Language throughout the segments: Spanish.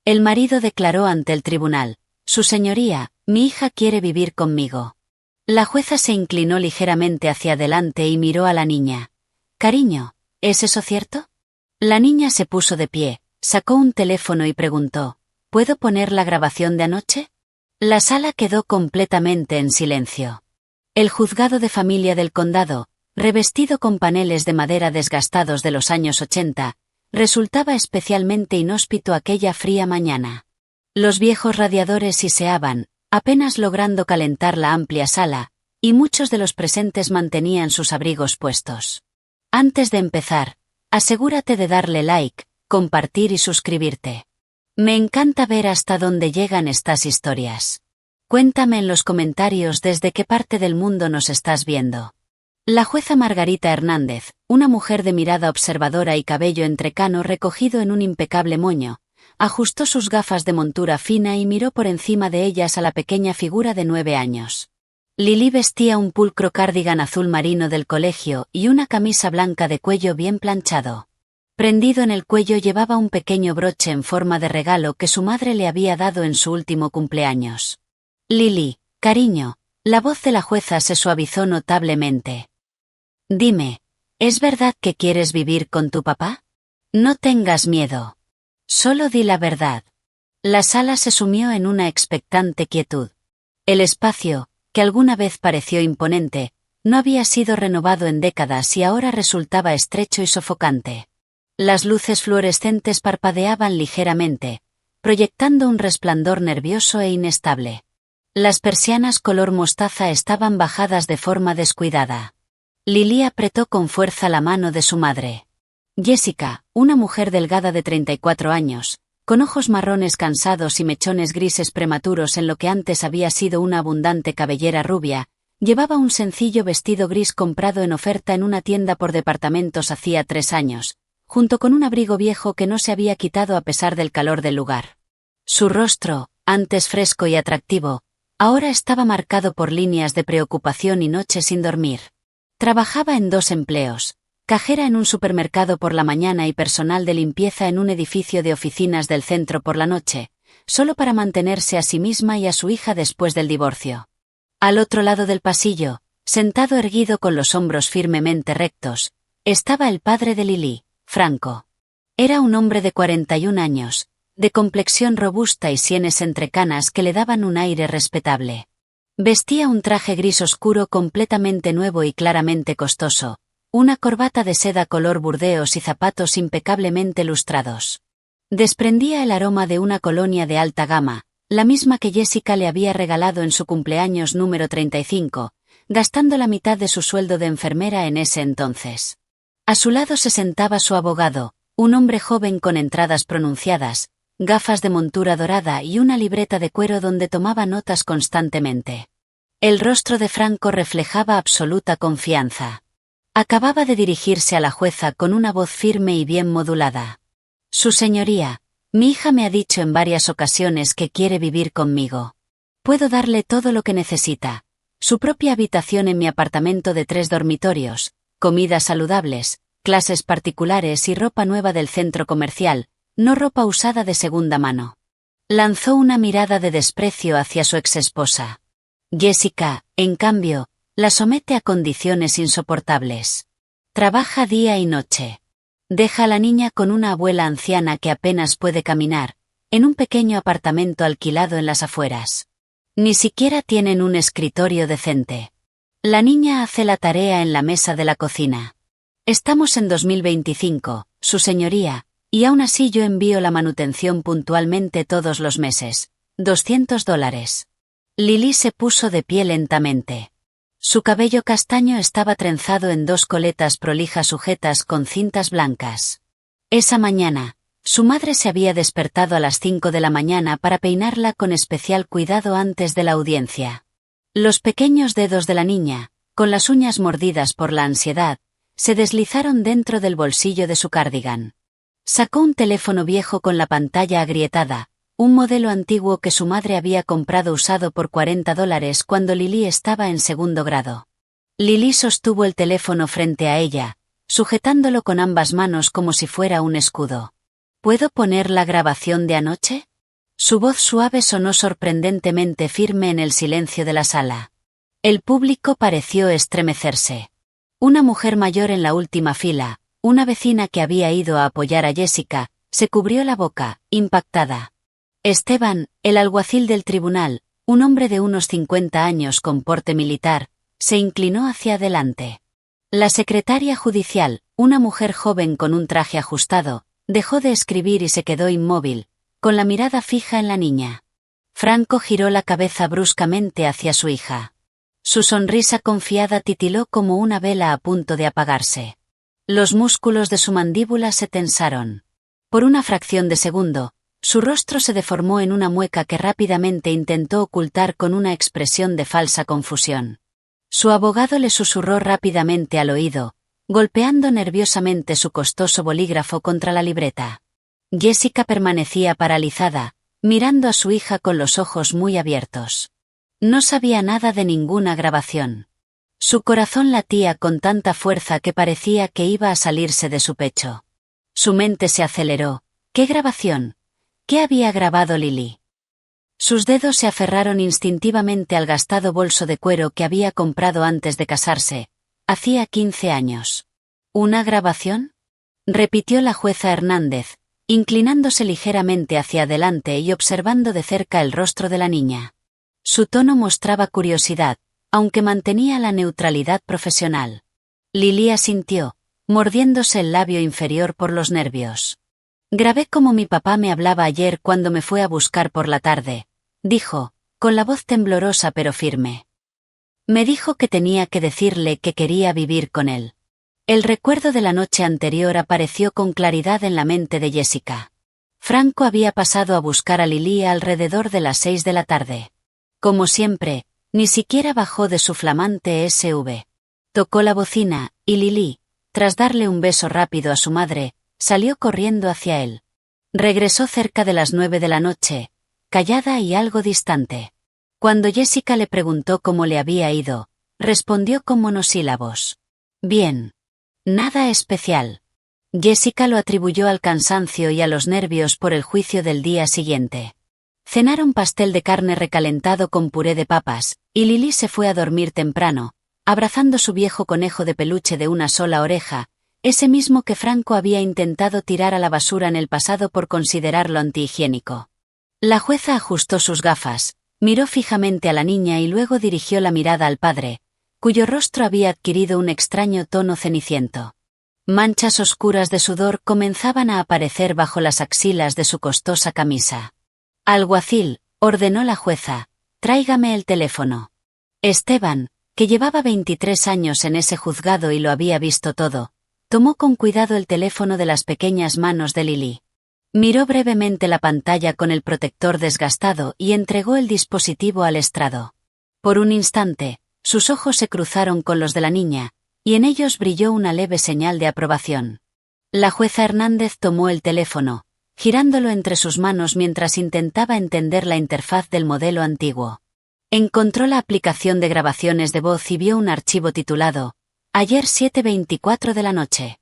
El marido declaró ante el tribunal: Su señoría, mi hija quiere vivir conmigo. La jueza se inclinó ligeramente hacia adelante y miró a la niña. Cariño, ¿es eso cierto? La niña se puso de pie, sacó un teléfono y preguntó: ¿Puedo poner la grabación de anoche? La sala quedó completamente en silencio. El juzgado de familia del condado, revestido con paneles de madera desgastados de los años 80, resultaba especialmente inhóspito aquella fría mañana. Los viejos radiadores siseaban, apenas logrando calentar la amplia sala, y muchos de los presentes mantenían sus abrigos puestos. Antes de empezar, asegúrate de darle like, compartir y suscribirte. Me encanta ver hasta dónde llegan estas historias. Cuéntame en los comentarios desde qué parte del mundo nos estás viendo. La jueza Margarita Hernández, una mujer de mirada observadora y cabello entrecano recogido en un impecable moño, ajustó sus gafas de montura fina y miró por encima de ellas a la pequeña figura de 9 años. Lily vestía un pulcro cardigan azul marino del colegio y una camisa blanca de cuello bien planchado. Prendido en el cuello llevaba un pequeño broche en forma de regalo que su madre le había dado en su último cumpleaños. Lily, cariño, la voz de la jueza se suavizó notablemente. Dime, ¿es verdad que quieres vivir con tu papá? No tengas miedo. Solo di la verdad. La sala se sumió en una expectante quietud. El espacio, que alguna vez pareció imponente, no había sido renovado en décadas y ahora resultaba estrecho y sofocante. Las luces fluorescentes parpadeaban ligeramente, proyectando un resplandor nervioso e inestable. Las persianas color mostaza estaban bajadas de forma descuidada. Lily apretó con fuerza la mano de su madre. Jessica, una mujer delgada de 34 años, con ojos marrones cansados y mechones grises prematuros en lo que antes había sido una abundante cabellera rubia, llevaba un sencillo vestido gris comprado en oferta en una tienda por departamentos hacía 3 años, junto con un abrigo viejo que no se había quitado a pesar del calor del lugar. Su rostro, antes fresco y atractivo, ahora estaba marcado por líneas de preocupación y noches sin dormir. Trabajaba en 2 empleos, cajera en un supermercado por la mañana y personal de limpieza en un edificio de oficinas del centro por la noche, solo para mantenerse a sí misma y a su hija después del divorcio. Al otro lado del pasillo, sentado erguido con los hombros firmemente rectos, estaba el padre de Lily, Franco. Era un hombre de 41 años, de complexión robusta y sienes entrecanas que le daban un aire respetable. Vestía un traje gris oscuro completamente nuevo y claramente costoso, una corbata de seda color burdeos y zapatos impecablemente lustrados. Desprendía el aroma de una colonia de alta gama, la misma que Jessica le había regalado en su cumpleaños número 35, gastando la mitad de su sueldo de enfermera en ese entonces. A su lado se sentaba su abogado, un hombre joven con entradas pronunciadas, gafas de montura dorada y una libreta de cuero donde tomaba notas constantemente. El rostro de Franco reflejaba absoluta confianza. Acababa de dirigirse a la jueza con una voz firme y bien modulada. Su señoría, mi hija me ha dicho en varias ocasiones que quiere vivir conmigo. Puedo darle todo lo que necesita: su propia habitación en mi apartamento de 3 dormitorios, comidas saludables, clases particulares y ropa nueva del centro comercial, no ropa usada de segunda mano. Lanzó una mirada de desprecio hacia su exesposa. Jessica, en cambio, la somete a condiciones insoportables. Trabaja día y noche. Deja a la niña con una abuela anciana que apenas puede caminar, en un pequeño apartamento alquilado en las afueras. Ni siquiera tienen un escritorio decente. La niña hace la tarea en la mesa de la cocina. Estamos en 2025, su señoría, y aún así yo envío la manutención puntualmente todos los meses. $200. Lily se puso de pie lentamente. Su cabello castaño estaba trenzado en 2 coletas prolijas sujetas con cintas blancas. Esa mañana, su madre se había despertado a las 5 de la mañana para peinarla con especial cuidado antes de la audiencia. Los pequeños dedos de la niña, con las uñas mordidas por la ansiedad, se deslizaron dentro del bolsillo de su cardigan. Sacó un teléfono viejo con la pantalla agrietada, un modelo antiguo que su madre había comprado usado por $40 cuando Lily estaba en 2º grado. Lily sostuvo el teléfono frente a ella, sujetándolo con ambas manos como si fuera un escudo. ¿Puedo poner la grabación de anoche? Su voz suave sonó sorprendentemente firme en el silencio de la sala. El público pareció estremecerse. Una mujer mayor en la última fila, una vecina que había ido a apoyar a Jessica, se cubrió la boca, impactada. Esteban, el alguacil del tribunal, un hombre de unos 50 años con porte militar, se inclinó hacia adelante. La secretaria judicial, una mujer joven con un traje ajustado, dejó de escribir y se quedó inmóvil, con la mirada fija en la niña. Franco giró la cabeza bruscamente hacia su hija. Su sonrisa confiada titiló como una vela a punto de apagarse. Los músculos de su mandíbula se tensaron. Por una fracción de segundo, su rostro se deformó en una mueca que rápidamente intentó ocultar con una expresión de falsa confusión. Su abogado le susurró rápidamente al oído, golpeando nerviosamente su costoso bolígrafo contra la libreta. Jessica permanecía paralizada, mirando a su hija con los ojos muy abiertos. No sabía nada de ninguna grabación. Su corazón latía con tanta fuerza que parecía que iba a salirse de su pecho. Su mente se aceleró. ¿Qué grabación? ¿Qué había grabado Lily? Sus dedos se aferraron instintivamente al gastado bolso de cuero que había comprado antes de casarse. Hacía 15 años. ¿Una grabación? Repitió la jueza Hernández, inclinándose ligeramente hacia adelante y observando de cerca el rostro de la niña. Su tono mostraba curiosidad, aunque mantenía la neutralidad profesional. Lily asintió, mordiéndose el labio inferior por los nervios. Grabé como mi papá me hablaba ayer cuando me fue a buscar por la tarde, dijo, con la voz temblorosa pero firme. Me dijo que tenía que decirle que quería vivir con él. El recuerdo de la noche anterior apareció con claridad en la mente de Jessica. Franco había pasado a buscar a Lily alrededor de las 6 de la tarde. Como siempre, ni siquiera bajó de su flamante SUV. Tocó la bocina, y Lily, tras darle un beso rápido a su madre, salió corriendo hacia él. Regresó cerca de las 9 de la noche, callada y algo distante. Cuando Jessica le preguntó cómo le había ido, respondió con monosílabos. Bien. Nada especial. Jessica lo atribuyó al cansancio y a los nervios por el juicio del día siguiente. Cenaron pastel de carne recalentado con puré de papas, y Lily se fue a dormir temprano, abrazando su viejo conejo de peluche de una sola oreja, ese mismo que Franco había intentado tirar a la basura en el pasado por considerarlo antihigiénico. La jueza ajustó sus gafas, miró fijamente a la niña y luego dirigió la mirada al padre, cuyo rostro había adquirido un extraño tono ceniciento. Manchas oscuras de sudor comenzaban a aparecer bajo las axilas de su costosa camisa. Alguacil, ordenó la jueza, tráigame el teléfono. Esteban, que llevaba 23 años en ese juzgado y lo había visto todo, tomó con cuidado el teléfono de las pequeñas manos de Lily. Miró brevemente la pantalla con el protector desgastado y entregó el dispositivo al estrado. Por un instante, sus ojos se cruzaron con los de la niña, y en ellos brilló una leve señal de aprobación. La jueza Hernández tomó el teléfono, girándolo entre sus manos mientras intentaba entender la interfaz del modelo antiguo. Encontró la aplicación de grabaciones de voz y vio un archivo titulado Ayer 7:24 de la noche.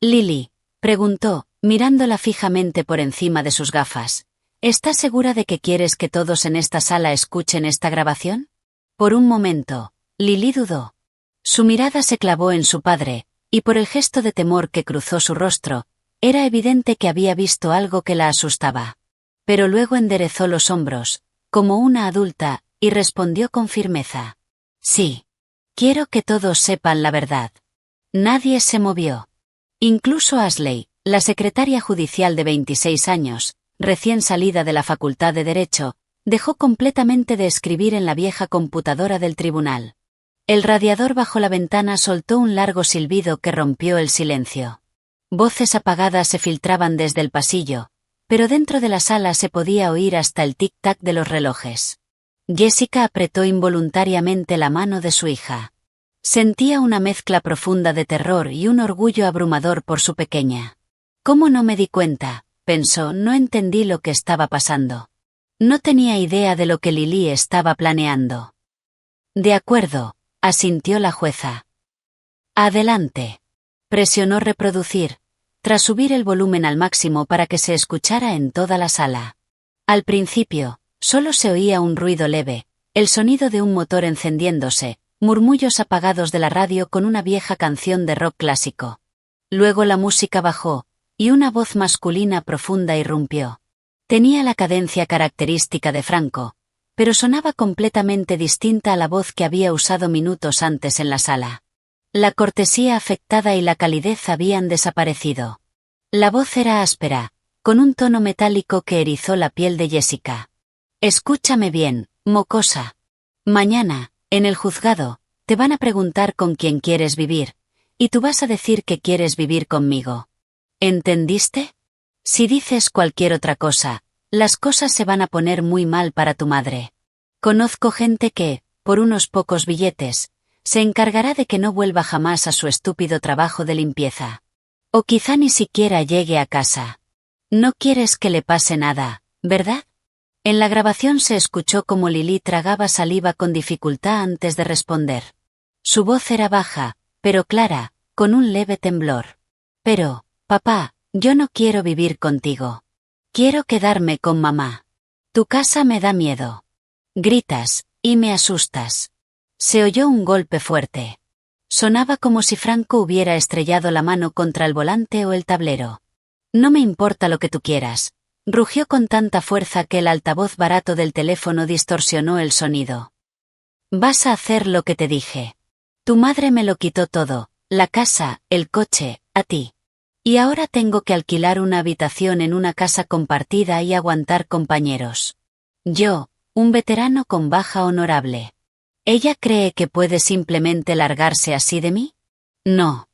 Lily, preguntó, mirándola fijamente por encima de sus gafas, ¿estás segura de que quieres que todos en esta sala escuchen esta grabación? Por un momento, Lily dudó. Su mirada se clavó en su padre, y por el gesto de temor que cruzó su rostro, era evidente que había visto algo que la asustaba. Pero luego enderezó los hombros, como una adulta, y respondió con firmeza. Sí. Quiero que todos sepan la verdad. Nadie se movió. Incluso Ashley, la secretaria judicial de 26 años, recién salida de la Facultad de Derecho, dejó completamente de escribir en la vieja computadora del tribunal. El radiador bajo la ventana soltó un largo silbido que rompió el silencio. Voces apagadas se filtraban desde el pasillo, pero dentro de la sala se podía oír hasta el tic-tac de los relojes. Jessica apretó involuntariamente la mano de su hija. Sentía una mezcla profunda de terror y un orgullo abrumador por su pequeña. ¿Cómo no me di cuenta?, pensó, no entendí lo que estaba pasando. No tenía idea de lo que Lily estaba planeando. De acuerdo, asintió la jueza. Adelante. Presionó reproducir, tras subir el volumen al máximo para que se escuchara en toda la sala. Al principio, solo se oía un ruido leve, el sonido de un motor encendiéndose, murmullos apagados de la radio con una vieja canción de rock clásico. Luego la música bajó, y una voz masculina profunda irrumpió. Tenía la cadencia característica de Franco, pero sonaba completamente distinta a la voz que había usado minutos antes en la sala. La cortesía afectada y la calidez habían desaparecido. La voz era áspera, con un tono metálico que erizó la piel de Jessica. Escúchame bien, mocosa. Mañana, en el juzgado, te van a preguntar con quién quieres vivir, y tú vas a decir que quieres vivir conmigo. ¿Entendiste? Si dices cualquier otra cosa, las cosas se van a poner muy mal para tu madre. Conozco gente que, por unos pocos billetes, se encargará de que no vuelva jamás a su estúpido trabajo de limpieza. O quizá ni siquiera llegue a casa. No quieres que le pase nada, ¿verdad? En la grabación se escuchó como Lily tragaba saliva con dificultad antes de responder. Su voz era baja, pero clara, con un leve temblor. Pero, papá, yo no quiero vivir contigo. Quiero quedarme con mamá. Tu casa me da miedo. Gritas, y me asustas. Se oyó un golpe fuerte. Sonaba como si Franco hubiera estrellado la mano contra el volante o el tablero. No me importa lo que tú quieras. Rugió con tanta fuerza que el altavoz barato del teléfono distorsionó el sonido. Vas a hacer lo que te dije. Tu madre me lo quitó todo, la casa, el coche, a ti. Y ahora tengo que alquilar una habitación en una casa compartida y aguantar compañeros. Yo, un veterano con baja honorable. ¿Ella cree que puede simplemente largarse así de mí? No.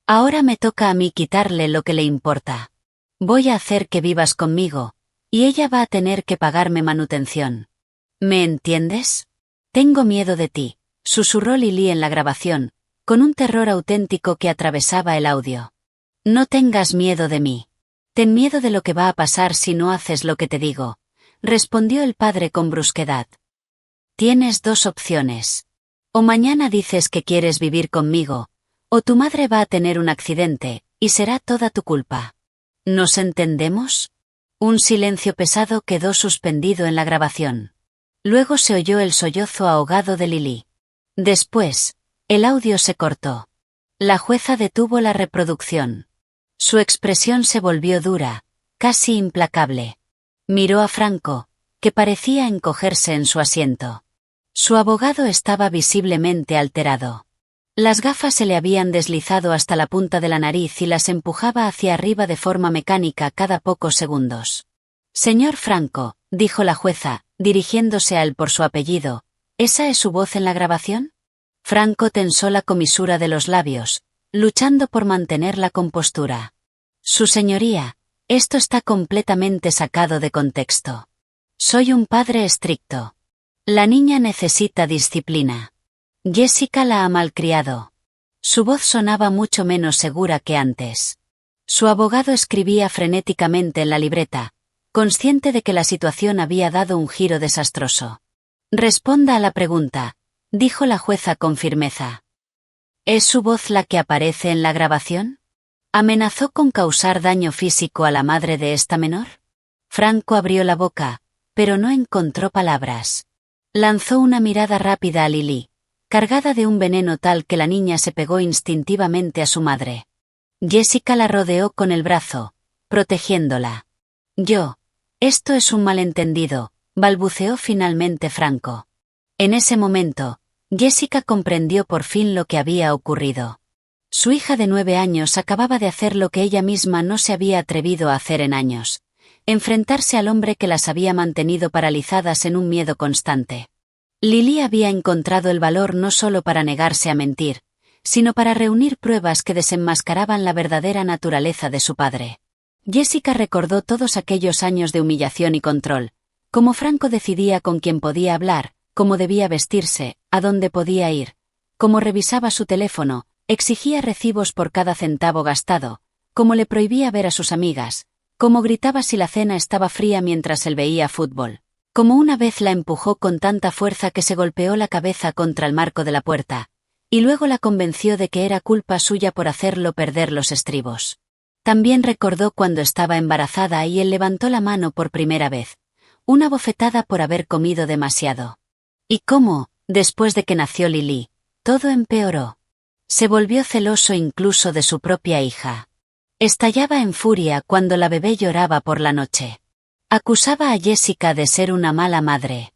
Ahora me toca a mí quitarle lo que le importa. Voy a hacer que vivas conmigo, y ella va a tener que pagarme manutención. ¿Me entiendes? Tengo miedo de ti, susurró Lily en la grabación, con un terror auténtico que atravesaba el audio. No tengas miedo de mí. Ten miedo de lo que va a pasar si no haces lo que te digo, respondió el padre con brusquedad. Tienes dos opciones. O mañana dices que quieres vivir conmigo, o tu madre va a tener un accidente, y será toda tu culpa. ¿Nos entendemos? Un silencio pesado quedó suspendido en la grabación. Luego se oyó el sollozo ahogado de Lily. Después, el audio se cortó. La jueza detuvo la reproducción. Su expresión se volvió dura, casi implacable. Miró a Franco, que parecía encogerse en su asiento. Su abogado estaba visiblemente alterado. Las gafas se le habían deslizado hasta la punta de la nariz y las empujaba hacia arriba de forma mecánica cada pocos segundos. Señor Franco, dijo la jueza, dirigiéndose a él por su apellido, ¿esa es su voz en la grabación? Franco tensó la comisura de los labios, luchando por mantener la compostura. Su señoría, esto está completamente sacado de contexto. Soy un padre estricto. La niña necesita disciplina. Jessica la ha malcriado. Su voz sonaba mucho menos segura que antes. Su abogado escribía frenéticamente en la libreta, consciente de que la situación había dado un giro desastroso. Responda a la pregunta, dijo la jueza con firmeza. ¿Es su voz la que aparece en la grabación? ¿Amenazó con causar daño físico a la madre de esta menor? Franco abrió la boca, pero no encontró palabras. Lanzó una mirada rápida a Lily, cargada de un veneno tal que la niña se pegó instintivamente a su madre. Jessica la rodeó con el brazo, protegiéndola. Esto es un malentendido, balbuceó finalmente Franco. En ese momento, Jessica comprendió por fin lo que había ocurrido. Su hija de 9 años acababa de hacer lo que ella misma no se había atrevido a hacer en años: enfrentarse al hombre que las había mantenido paralizadas en un miedo constante. Lily había encontrado el valor no solo para negarse a mentir, sino para reunir pruebas que desenmascaraban la verdadera naturaleza de su padre. Jessica recordó todos aquellos años de humillación y control, cómo Franco decidía con quién podía hablar, cómo debía vestirse, a dónde podía ir, cómo revisaba su teléfono, exigía recibos por cada centavo gastado, cómo le prohibía ver a sus amigas, cómo gritaba si la cena estaba fría mientras él veía fútbol, cómo una vez la empujó con tanta fuerza que se golpeó la cabeza contra el marco de la puerta, y luego la convenció de que era culpa suya por hacerlo perder los estribos. También recordó cuando estaba embarazada y él levantó la mano por primera vez, una bofetada por haber comido demasiado. Y cómo, después de que nació Lily, todo empeoró. Se volvió celoso incluso de su propia hija. Estallaba en furia cuando la bebé lloraba por la noche. Acusaba a Jessica de ser una mala madre.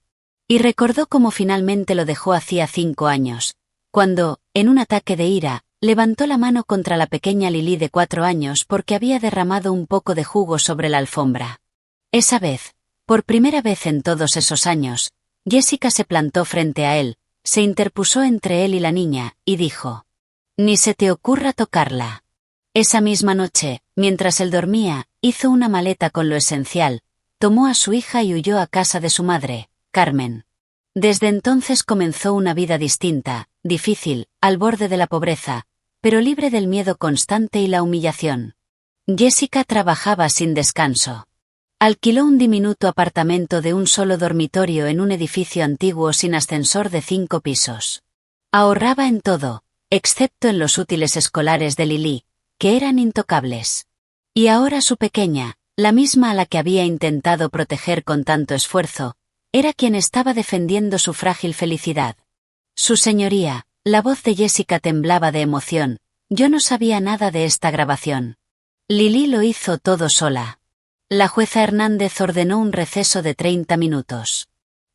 Y recordó cómo finalmente lo dejó hacía 5 años, cuando, en un ataque de ira, levantó la mano contra la pequeña Lily de 4 años porque había derramado un poco de jugo sobre la alfombra. Esa vez, por primera vez en todos esos años, Jessica se plantó frente a él, se interpuso entre él y la niña, y dijo: «Ni se te ocurra tocarla». Esa misma noche, mientras él dormía, hizo una maleta con lo esencial, tomó a su hija y huyó a casa de su madre, Carmen. Desde entonces comenzó una vida distinta, difícil, al borde de la pobreza, pero libre del miedo constante y la humillación. Jessica trabajaba sin descanso. Alquiló un diminuto apartamento de un solo dormitorio en un edificio antiguo sin ascensor de 5 pisos. Ahorraba en todo, excepto en los útiles escolares de Lily, que eran intocables. Y ahora su pequeña, la misma a la que había intentado proteger con tanto esfuerzo, era quien estaba defendiendo su frágil felicidad. «Su señoría», la voz de Jessica temblaba de emoción, «yo no sabía nada de esta grabación. Lily lo hizo todo sola». La jueza Hernández ordenó un receso de 30 minutos.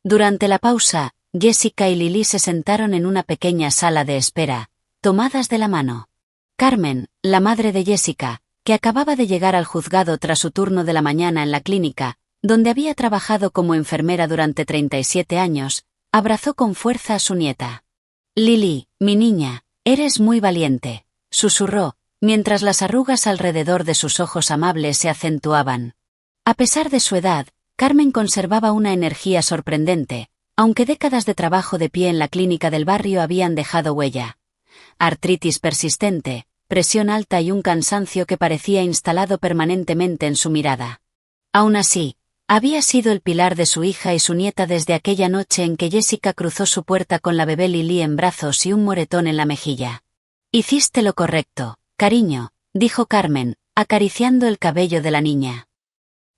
Durante la pausa, Jessica y Lily se sentaron en una pequeña sala de espera, tomadas de la mano. Carmen, la madre de Jessica, que acababa de llegar al juzgado tras su turno de la mañana en la clínica, donde había trabajado como enfermera durante 37 años, abrazó con fuerza a su nieta. «Lily, mi niña, eres muy valiente», susurró, mientras las arrugas alrededor de sus ojos amables se acentuaban. A pesar de su edad, Carmen conservaba una energía sorprendente, aunque décadas de trabajo de pie en la clínica del barrio habían dejado huella. Artritis persistente, presión alta y un cansancio que parecía instalado permanentemente en su mirada. Aún así, había sido el pilar de su hija y su nieta desde aquella noche en que Jessica cruzó su puerta con la bebé Lily en brazos y un moretón en la mejilla. «Hiciste lo correcto, cariño», dijo Carmen, acariciando el cabello de la niña.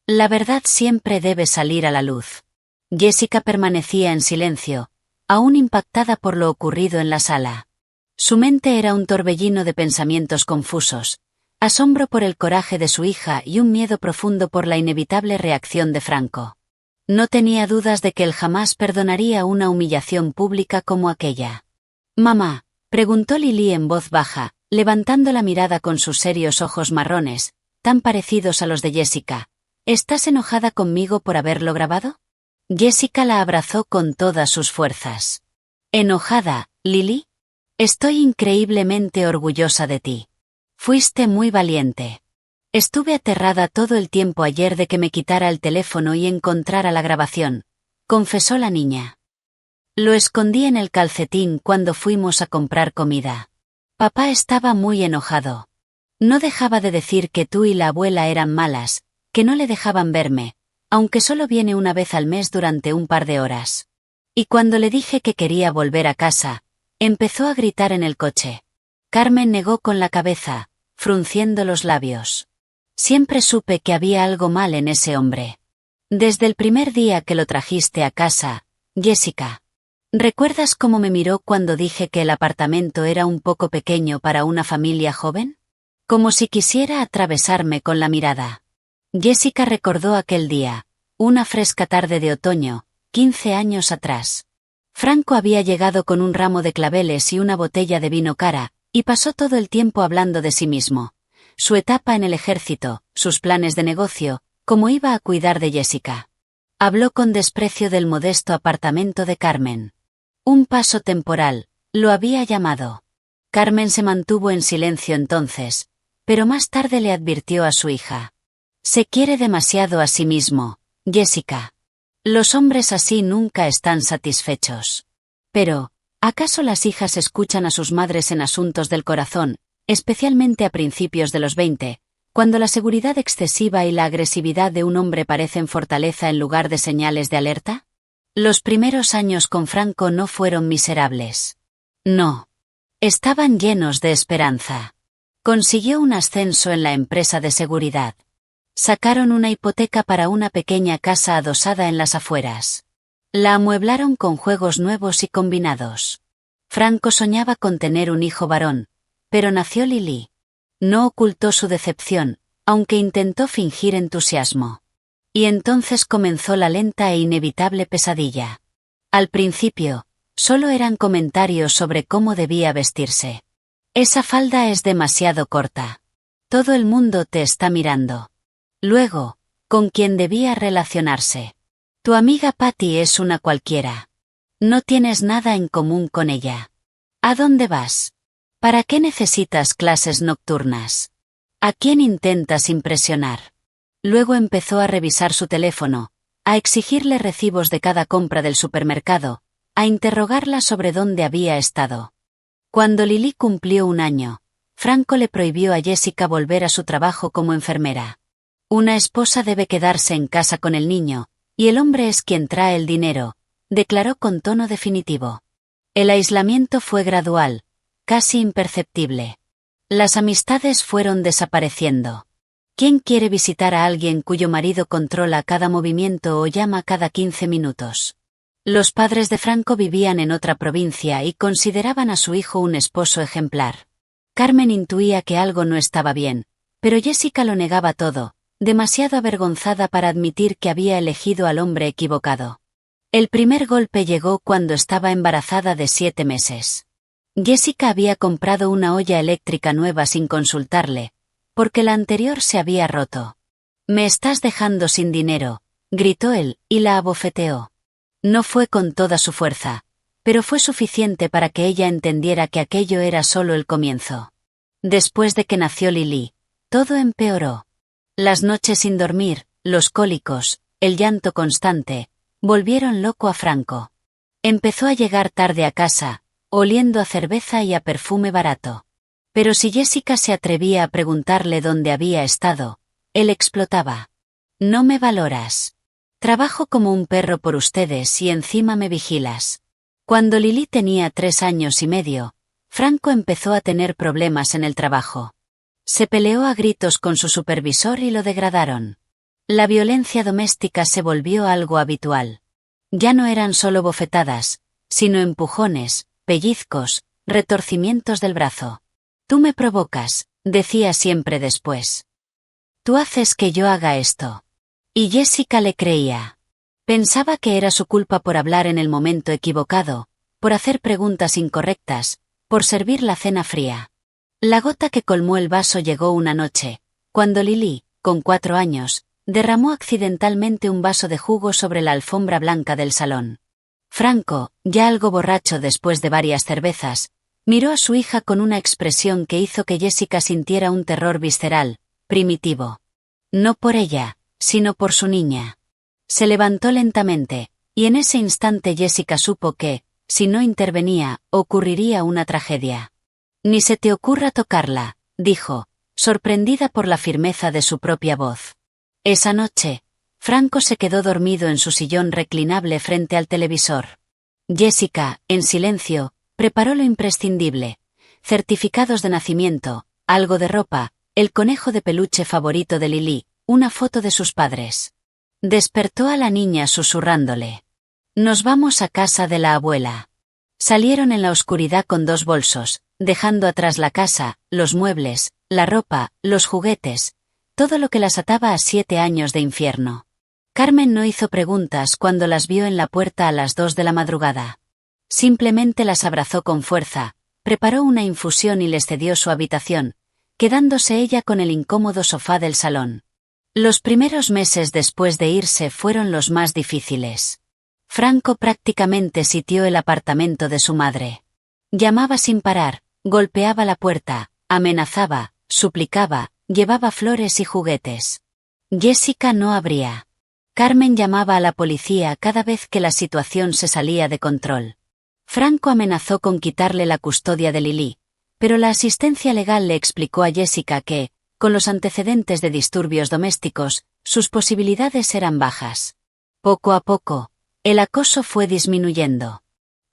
«La verdad siempre debe salir a la luz». Jessica permanecía en silencio, aún impactada por lo ocurrido en la sala. Su mente era un torbellino de pensamientos confusos, asombro por el coraje de su hija y un miedo profundo por la inevitable reacción de Franco. No tenía dudas de que él jamás perdonaría una humillación pública como aquella. «Mamá», preguntó Lily en voz baja, levantando la mirada con sus serios ojos marrones, tan parecidos a los de Jessica, «¿estás enojada conmigo por haberlo grabado?» Jessica la abrazó con todas sus fuerzas. «¿Enojada, Lily? Estoy increíblemente orgullosa de ti. Fuiste muy valiente. Estuve aterrada todo el tiempo ayer de que me quitara el teléfono y encontrara la grabación», confesó la niña. «Lo escondí en el calcetín cuando fuimos a comprar comida. Papá estaba muy enojado. No dejaba de decir que tú y la abuela eran malas, que no le dejaban verme, aunque solo viene una vez al mes durante un par de horas. Y cuando le dije que quería volver a casa, empezó a gritar en el coche». Carmen negó con la cabeza, frunciendo los labios. «Siempre supe que había algo mal en ese hombre. Desde el primer día que lo trajiste a casa, Jessica. ¿Recuerdas cómo me miró cuando dije que el apartamento era un poco pequeño para una familia joven? Como si quisiera atravesarme con la mirada». Jessica recordó aquel día, una fresca tarde de otoño, 15 años atrás. Franco había llegado con un ramo de claveles y una botella de vino cara, y pasó todo el tiempo hablando de sí mismo. Su etapa en el ejército, sus planes de negocio, cómo iba a cuidar de Jessica. Habló con desprecio del modesto apartamento de Carmen. Un paso temporal, lo había llamado. Carmen se mantuvo en silencio entonces, pero más tarde le advirtió a su hija. «Se quiere demasiado a sí mismo, Jessica. Los hombres así nunca están satisfechos. Pero, ¿acaso las hijas escuchan a sus madres en asuntos del corazón, especialmente a principios de los 20, cuando la seguridad excesiva y la agresividad de un hombre parecen fortaleza en lugar de señales de alerta? Los primeros años con Franco no fueron miserables. No. Estaban llenos de esperanza. Consiguió un ascenso en la empresa de seguridad. Sacaron una hipoteca para una pequeña casa adosada en las afueras. La amueblaron con juegos nuevos y combinados. Franco soñaba con tener un hijo varón, pero nació Lily. No ocultó su decepción, aunque intentó fingir entusiasmo. Y entonces comenzó la lenta e inevitable pesadilla. Al principio, solo eran comentarios sobre cómo debía vestirse. Esa falda es demasiado corta. Todo el mundo te está mirando. Luego, con quién debía relacionarse. Tu amiga Patty es una cualquiera. No tienes nada en común con ella. ¿A dónde vas? ¿Para qué necesitas clases nocturnas? ¿A quién intentas impresionar? Luego empezó a revisar su teléfono, a exigirle recibos de cada compra del supermercado, a interrogarla sobre dónde había estado. Cuando Lily cumplió 1 año, Franco le prohibió a Jessica volver a su trabajo como enfermera. Una esposa debe quedarse en casa con el niño, y el hombre es quien trae el dinero, declaró con tono definitivo. El aislamiento fue gradual, casi imperceptible. Las amistades fueron desapareciendo. ¿Quién quiere visitar a alguien cuyo marido controla cada movimiento o llama cada 15 minutos? Los padres de Franco vivían en otra provincia y consideraban a su hijo un esposo ejemplar. Carmen intuía que algo no estaba bien, pero Jessica lo negaba todo, demasiado avergonzada para admitir que había elegido al hombre equivocado. El primer golpe llegó cuando estaba embarazada de 7 meses. Jessica había comprado una olla eléctrica nueva sin consultarle, porque la anterior se había roto. «Me estás dejando sin dinero», gritó él, y la abofeteó. No fue con toda su fuerza, pero fue suficiente para que ella entendiera que aquello era solo el comienzo. Después de que nació Lily, todo empeoró. Las noches sin dormir, los cólicos, el llanto constante, volvieron loco a Franco. Empezó a llegar tarde a casa, oliendo a cerveza y a perfume barato. Pero si Jessica se atrevía a preguntarle dónde había estado, él explotaba. «No me valoras. Trabajo como un perro por ustedes y encima me vigilas». Cuando Lily tenía 3 años y medio, Franco empezó a tener problemas en el trabajo. Se peleó a gritos con su supervisor y lo degradaron. La violencia doméstica se volvió algo habitual. Ya no eran solo bofetadas, sino empujones, pellizcos, retorcimientos del brazo. «Tú me provocas», decía siempre después. «Tú haces que yo haga esto». Y Jessica le creía. Pensaba que era su culpa por hablar en el momento equivocado, por hacer preguntas incorrectas, por servir la cena fría. La gota que colmó el vaso llegó una noche, cuando Lily, con 4 años, derramó accidentalmente un vaso de jugo sobre la alfombra blanca del salón. Franco, ya algo borracho después de varias cervezas, miró a su hija con una expresión que hizo que Jessica sintiera un terror visceral, primitivo. No por ella, sino por su niña. Se levantó lentamente, y en ese instante Jessica supo que, si no intervenía, ocurriría una tragedia. «Ni se te ocurra tocarla», dijo, sorprendida por la firmeza de su propia voz. Esa noche, Franco se quedó dormido en su sillón reclinable frente al televisor. Jessica, en silencio, preparó lo imprescindible: certificados de nacimiento, algo de ropa, el conejo de peluche favorito de Lily, una foto de sus padres. Despertó a la niña susurrándole: «Nos vamos a casa de la abuela». Salieron en la oscuridad con 2 bolsos, dejando atrás la casa, los muebles, la ropa, los juguetes, todo lo que las ataba a 7 años de infierno. Carmen no hizo preguntas cuando las vio en la puerta a las 2 de la madrugada. Simplemente las abrazó con fuerza, preparó una infusión y les cedió su habitación, quedándose ella con el incómodo sofá del salón. Los primeros meses después de irse fueron los más difíciles. Franco prácticamente sitió el apartamento de su madre. Llamaba sin parar, golpeaba la puerta, amenazaba, suplicaba, llevaba flores y juguetes. Jessica no abría. Carmen llamaba a la policía cada vez que la situación se salía de control. Franco amenazó con quitarle la custodia de Lily, pero la asistencia legal le explicó a Jessica que, con los antecedentes de disturbios domésticos, sus posibilidades eran bajas. Poco a poco, el acoso fue disminuyendo.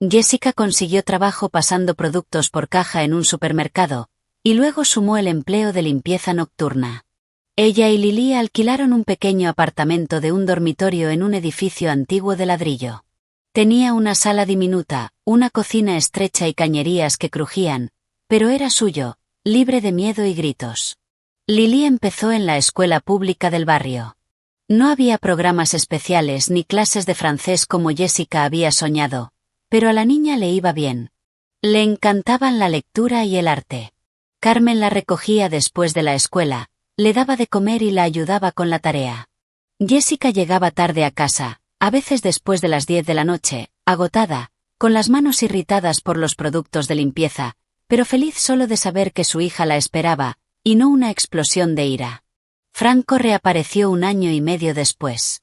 Jessica consiguió trabajo pasando productos por caja en un supermercado, y luego sumó el empleo de limpieza nocturna. Ella y Lily alquilaron un pequeño apartamento de un dormitorio en un edificio antiguo de ladrillo. Tenía una sala diminuta, una cocina estrecha y cañerías que crujían, pero era suyo, libre de miedo y gritos. Lily empezó en la escuela pública del barrio. No había programas especiales ni clases de francés como Jessica había soñado, pero a la niña le iba bien. Le encantaban la lectura y el arte. Carmen la recogía después de la escuela, le daba de comer y la ayudaba con la tarea. Jessica llegaba tarde a casa, a veces después de las 10 de la noche, agotada, con las manos irritadas por los productos de limpieza, pero feliz solo de saber que su hija la esperaba, y no una explosión de ira. Franco reapareció 1 año y medio después.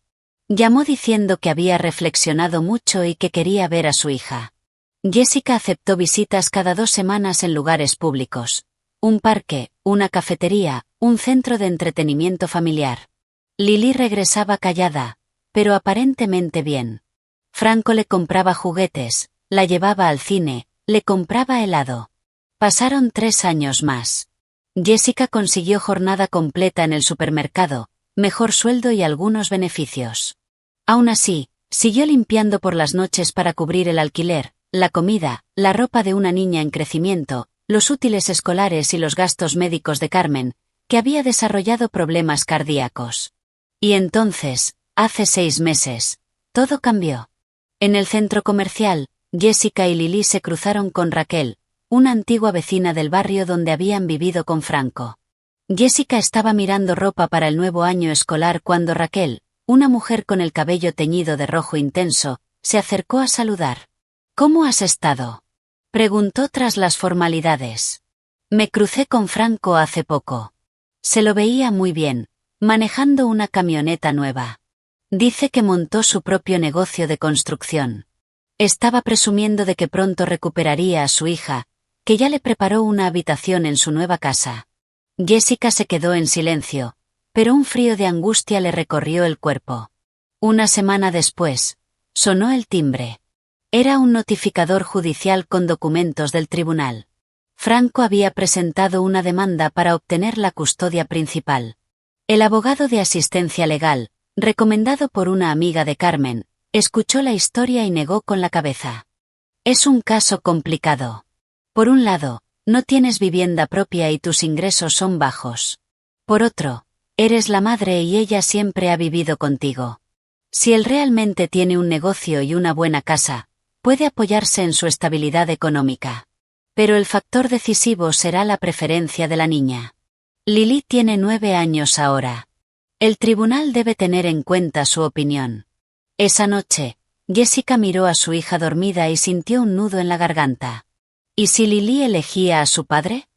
Llamó diciendo que había reflexionado mucho y que quería ver a su hija. Jessica aceptó visitas cada 2 semanas en lugares públicos. Un parque, una cafetería, un centro de entretenimiento familiar. Lily regresaba callada, pero aparentemente bien. Franco le compraba juguetes, la llevaba al cine, le compraba helado. Pasaron 3 años más. Jessica consiguió jornada completa en el supermercado, mejor sueldo y algunos beneficios. Aún así, siguió limpiando por las noches para cubrir el alquiler, la comida, la ropa de una niña en crecimiento, los útiles escolares y los gastos médicos de Carmen, que había desarrollado problemas cardíacos. Y entonces, hace 6 meses, todo cambió. En el centro comercial, Jessica y Lily se cruzaron con Raquel, una antigua vecina del barrio donde habían vivido con Franco. Jessica estaba mirando ropa para el nuevo año escolar cuando Raquel, una mujer con el cabello teñido de rojo intenso, se acercó a saludar. ¿Cómo has estado?, preguntó tras las formalidades. Me crucé con Franco hace poco. Se lo veía muy bien, manejando una camioneta nueva. Dice que montó su propio negocio de construcción. Estaba presumiendo de que pronto recuperaría a su hija, que ya le preparó una habitación en su nueva casa. Jessica se quedó en silencio, pero un frío de angustia le recorrió el cuerpo. 1 semana después, sonó el timbre. Era un notificador judicial con documentos del tribunal. Franco había presentado una demanda para obtener la custodia principal. El abogado de asistencia legal, recomendado por una amiga de Carmen, escuchó la historia y negó con la cabeza. Es un caso complicado. Por un lado, no tienes vivienda propia y tus ingresos son bajos. Por otro, eres la madre y ella siempre ha vivido contigo. Si él realmente tiene un negocio y una buena casa, puede apoyarse en su estabilidad económica. Pero el factor decisivo será la preferencia de la niña. Lily tiene 9 años ahora. El tribunal debe tener en cuenta su opinión. Esa noche, Jessica miró a su hija dormida y sintió un nudo en la garganta. ¿Y si Lily elegía a su padre?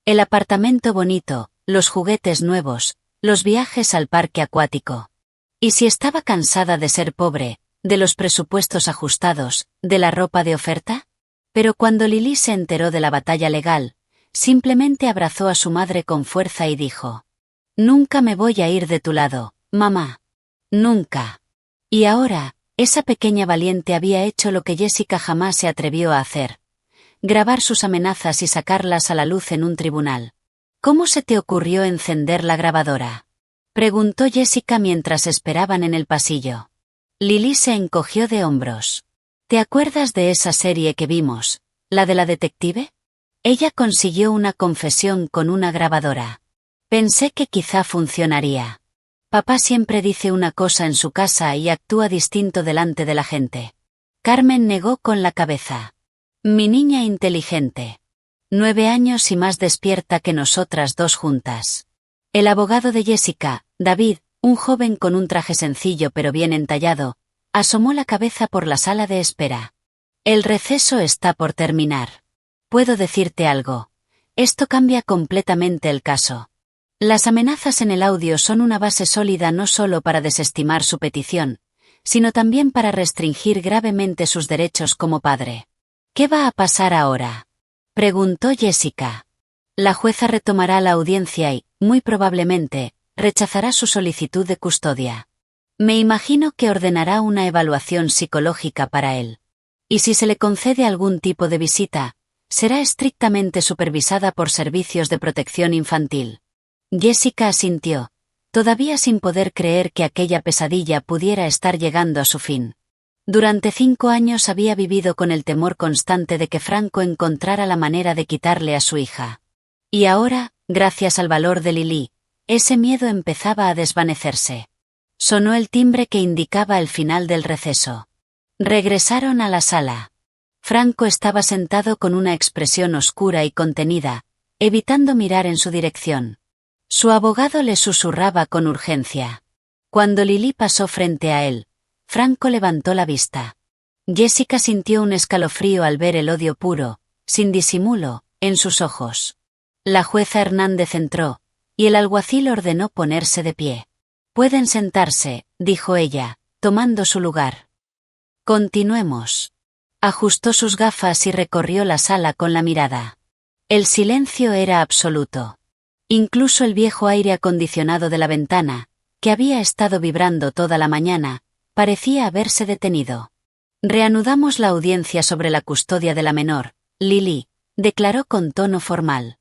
El apartamento bonito, los juguetes nuevos, los viajes al parque acuático. ¿Y si estaba cansada de ser pobre, de los presupuestos ajustados, de la ropa de oferta? Pero cuando Lily se enteró de la batalla legal, simplemente abrazó a su madre con fuerza y dijo: «Nunca me voy a ir de tu lado, mamá. Nunca». Y ahora, esa pequeña valiente había hecho lo que Jessica jamás se atrevió a hacer: grabar sus amenazas y sacarlas a la luz en un tribunal. ¿Cómo se te ocurrió encender la grabadora?, preguntó Jessica mientras esperaban en el pasillo. Lily se encogió de hombros. ¿Te acuerdas de esa serie que vimos, la de la detective? Ella consiguió una confesión con una grabadora. Pensé que quizá funcionaría. Papá siempre dice una cosa en su casa y actúa distinto delante de la gente. Carmen negó con la cabeza. Mi niña inteligente. 9 años y más despierta que nosotras dos juntas. El abogado de Jessica, David, un joven con un traje sencillo pero bien entallado, asomó la cabeza por la sala de espera. El receso está por terminar. Puedo decirte algo. Esto cambia completamente el caso. Las amenazas en el audio son una base sólida no solo para desestimar su petición, sino también para restringir gravemente sus derechos como padre. ¿Qué va a pasar ahora?, preguntó Jessica. La jueza retomará la audiencia y, muy probablemente, rechazará su solicitud de custodia. Me imagino que ordenará una evaluación psicológica para él. Y si se le concede algún tipo de visita, será estrictamente supervisada por servicios de protección infantil. Jessica asintió, todavía sin poder creer que aquella pesadilla pudiera estar llegando a su fin. Durante 5 años había vivido con el temor constante de que Franco encontrara la manera de quitarle a su hija. Y ahora, gracias al valor de Lili, ese miedo empezaba a desvanecerse. Sonó el timbre que indicaba el final del receso. Regresaron a la sala. Franco estaba sentado con una expresión oscura y contenida, evitando mirar en su dirección. Su abogado le susurraba con urgencia. Cuando Lili pasó frente a él, Franco levantó la vista. Jessica sintió un escalofrío al ver el odio puro, sin disimulo, en sus ojos. La jueza Hernández entró, y el alguacil ordenó ponerse de pie. «Pueden sentarse», dijo ella, tomando su lugar. «Continuemos». Ajustó sus gafas y recorrió la sala con la mirada. El silencio era absoluto. Incluso el viejo aire acondicionado de la ventana, que había estado vibrando toda la mañana, parecía haberse detenido. «Reanudamos la audiencia sobre la custodia de la menor, Lili», declaró con tono formal.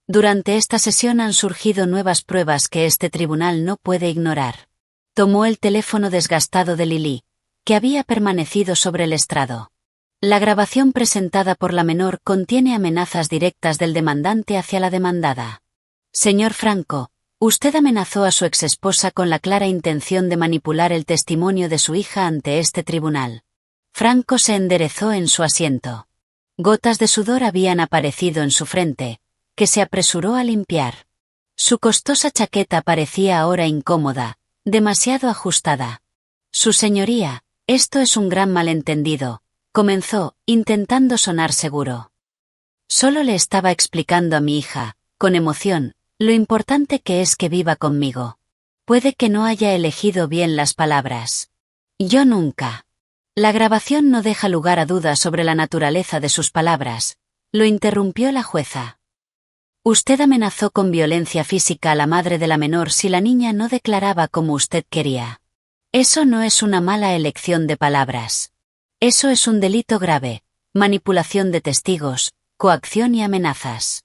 «Durante esta sesión han surgido nuevas pruebas que este tribunal no puede ignorar». Tomó el teléfono desgastado de Lili, que había permanecido sobre el estrado. La grabación presentada por la menor contiene amenazas directas del demandante hacia la demandada. «Señor Franco, usted amenazó a su exesposa con la clara intención de manipular el testimonio de su hija ante este tribunal». Franco se enderezó en su asiento. Gotas de sudor habían aparecido en su frente, que se apresuró a limpiar. Su costosa chaqueta parecía ahora incómoda, demasiado ajustada. «Su señoría, esto es un gran malentendido», comenzó, intentando sonar seguro. «Solo le estaba explicando a mi hija, con emoción, lo importante que es que viva conmigo. Puede que no haya elegido bien las palabras. Yo nunca». La grabación no deja lugar a dudas sobre la naturaleza de sus palabras, lo interrumpió la jueza. «Usted amenazó con violencia física a la madre de la menor si la niña no declaraba como usted quería. Eso no es una mala elección de palabras. Eso es un delito grave, manipulación de testigos, coacción y amenazas».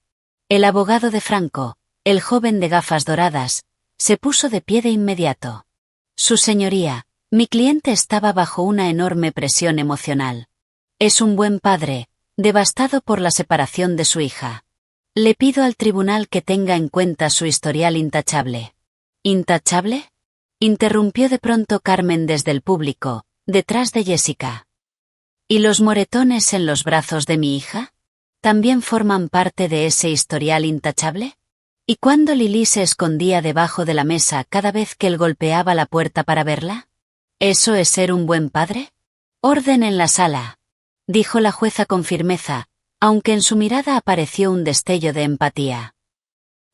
El abogado de Franco, el joven de gafas doradas, se puso de pie de inmediato. «Su señoría, mi cliente estaba bajo una enorme presión emocional. Es un buen padre, devastado por la separación de su hija. Le pido al tribunal que tenga en cuenta su historial intachable». «¿Intachable?», interrumpió de pronto Carmen desde el público, detrás de Jessica. «¿Y los moretones en los brazos de mi hija? ¿También forman parte de ese historial intachable? ¿Y cuándo Lili se escondía debajo de la mesa cada vez que él golpeaba la puerta para verla? ¿Eso es ser un buen padre?». «Orden en la sala», dijo la jueza con firmeza, aunque en su mirada apareció un destello de empatía.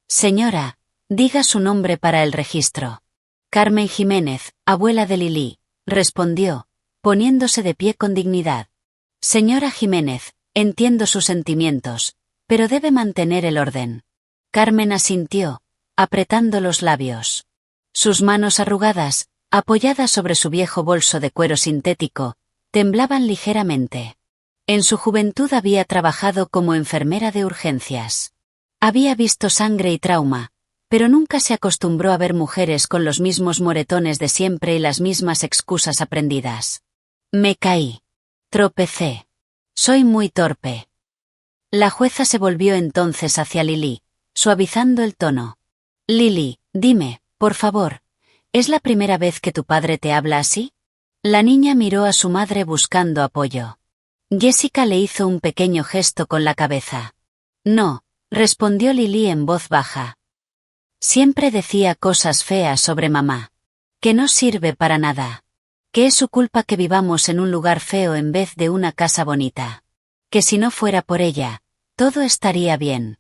«Señora, diga su nombre para el registro». «Carmen Jiménez, abuela de Lili», respondió, poniéndose de pie con dignidad. «Señora Jiménez, entiendo sus sentimientos, pero debe mantener el orden». Carmen asintió, apretando los labios. Sus manos arrugadas, apoyadas sobre su viejo bolso de cuero sintético, temblaban ligeramente. En su juventud había trabajado como enfermera de urgencias. Había visto sangre y trauma, pero nunca se acostumbró a ver mujeres con los mismos moretones de siempre y las mismas excusas aprendidas. «Me caí. Tropecé. Soy muy torpe». La jueza se volvió entonces hacia Lili, suavizando el tono. «Lili, dime, por favor, ¿es la primera vez que tu padre te habla así?». La niña miró a su madre buscando apoyo. Jessica le hizo un pequeño gesto con la cabeza. «No», respondió Lili en voz baja. «Siempre decía cosas feas sobre mamá. Que no sirve para nada. Que es su culpa que vivamos en un lugar feo en vez de una casa bonita. Que si no fuera por ella, todo estaría bien».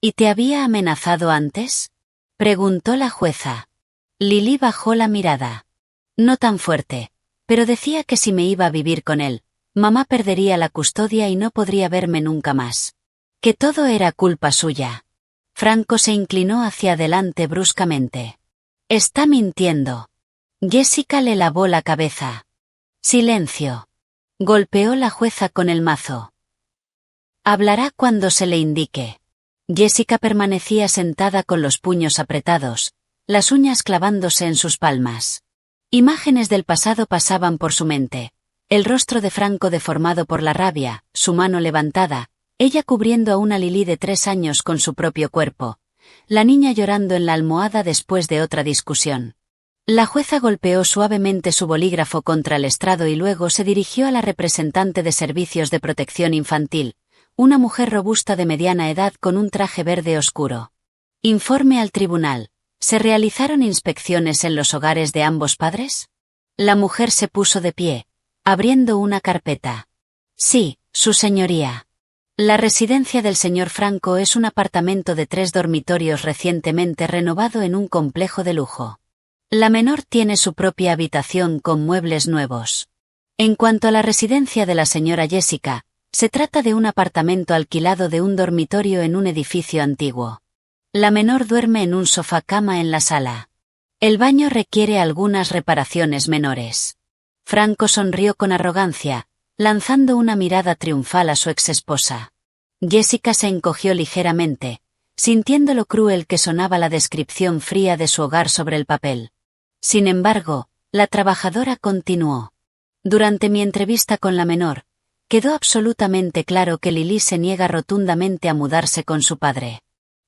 «¿Y te había amenazado antes?», preguntó la jueza. Lili bajó la mirada. «No tan fuerte, pero decía que si me iba a vivir con él, mamá perdería la custodia y no podría verme nunca más. Que todo era culpa suya». Franco se inclinó hacia adelante bruscamente. «Está mintiendo». Jessica le lavó la cabeza. «Silencio», golpeó la jueza con el mazo. «Hablará cuando se le indique». Jessica permanecía sentada con los puños apretados, las uñas clavándose en sus palmas. Imágenes del pasado pasaban por su mente. El rostro de Franco deformado por la rabia, su mano levantada, ella cubriendo a una Lili de 3 años con su propio cuerpo, la niña llorando en la almohada después de otra discusión. La jueza golpeó suavemente su bolígrafo contra el estrado y luego se dirigió a la representante de Servicios de Protección Infantil, una mujer robusta de mediana edad con un traje verde oscuro. Informe al tribunal. ¿Se realizaron inspecciones en los hogares de ambos padres? La mujer se puso de pie, abriendo una carpeta. Sí, su señoría. La residencia del señor Franco es un apartamento de 3 dormitorios recientemente renovado en un complejo de lujo. La menor tiene su propia habitación con muebles nuevos. En cuanto a la residencia de la señora Jessica, se trata de un apartamento alquilado de un dormitorio en un edificio antiguo. La menor duerme en un sofá-cama en la sala. El baño requiere algunas reparaciones menores. Franco sonrió con arrogancia, lanzando una mirada triunfal a su exesposa. Jessica se encogió ligeramente, sintiendo lo cruel que sonaba la descripción fría de su hogar sobre el papel. Sin embargo, la trabajadora continuó. Durante mi entrevista con la menor, quedó absolutamente claro que Lili se niega rotundamente a mudarse con su padre.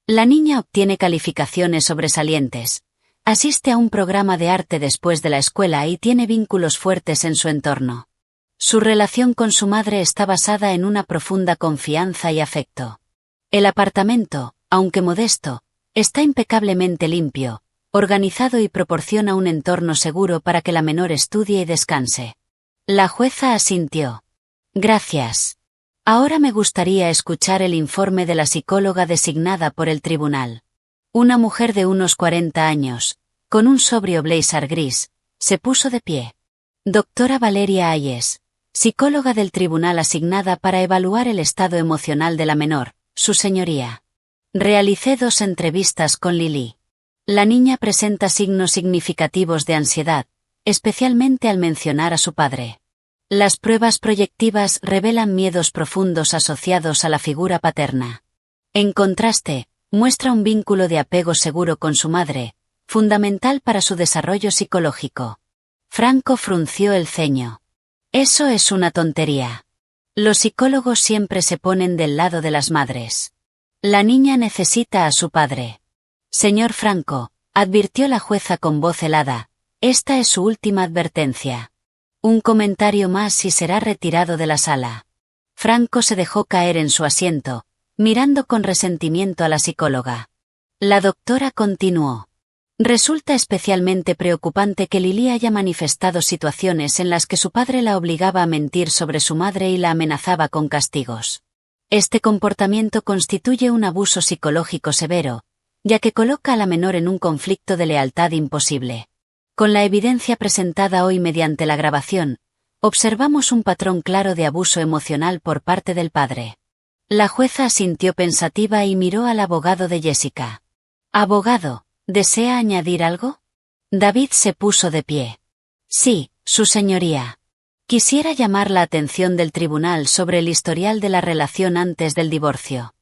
La niña obtiene calificaciones sobresalientes, asiste a un programa de arte después de la escuela y tiene vínculos fuertes en su entorno. Su relación con su madre está basada en una profunda confianza y afecto. El apartamento, aunque modesto, está impecablemente limpio, organizado y proporciona un entorno seguro para que la menor estudie y descanse. La jueza asintió. Gracias. Ahora me gustaría escuchar el informe de la psicóloga designada por el tribunal. Una mujer de unos 40 años, con un sobrio blazer gris, se puso de pie. Doctora Valeria Ayes, psicóloga del tribunal asignada para evaluar el estado emocional de la menor, su señoría. Realicé 2 entrevistas con Lili. La niña presenta signos significativos de ansiedad, especialmente al mencionar a su padre. Las pruebas proyectivas revelan miedos profundos asociados a la figura paterna. En contraste, muestra un vínculo de apego seguro con su madre, fundamental para su desarrollo psicológico. Franco frunció el ceño. Eso es una tontería. Los psicólogos siempre se ponen del lado de las madres. La niña necesita a su padre. Señor Franco, advirtió la jueza con voz helada, esta es su última advertencia. Un comentario más y será retirado de la sala. Franco se dejó caer en su asiento, mirando con resentimiento a la psicóloga. La doctora continuó. Resulta especialmente preocupante que Lili haya manifestado situaciones en las que su padre la obligaba a mentir sobre su madre y la amenazaba con castigos. Este comportamiento constituye un abuso psicológico severo, ya que coloca a la menor en un conflicto de lealtad imposible. Con la evidencia presentada hoy mediante la grabación, observamos un patrón claro de abuso emocional por parte del padre. La jueza asintió pensativa y miró al abogado de Jessica. Abogado, ¿desea añadir algo? David se puso de pie. Sí, su señoría. Quisiera llamar la atención del tribunal sobre el historial de la relación antes del divorcio.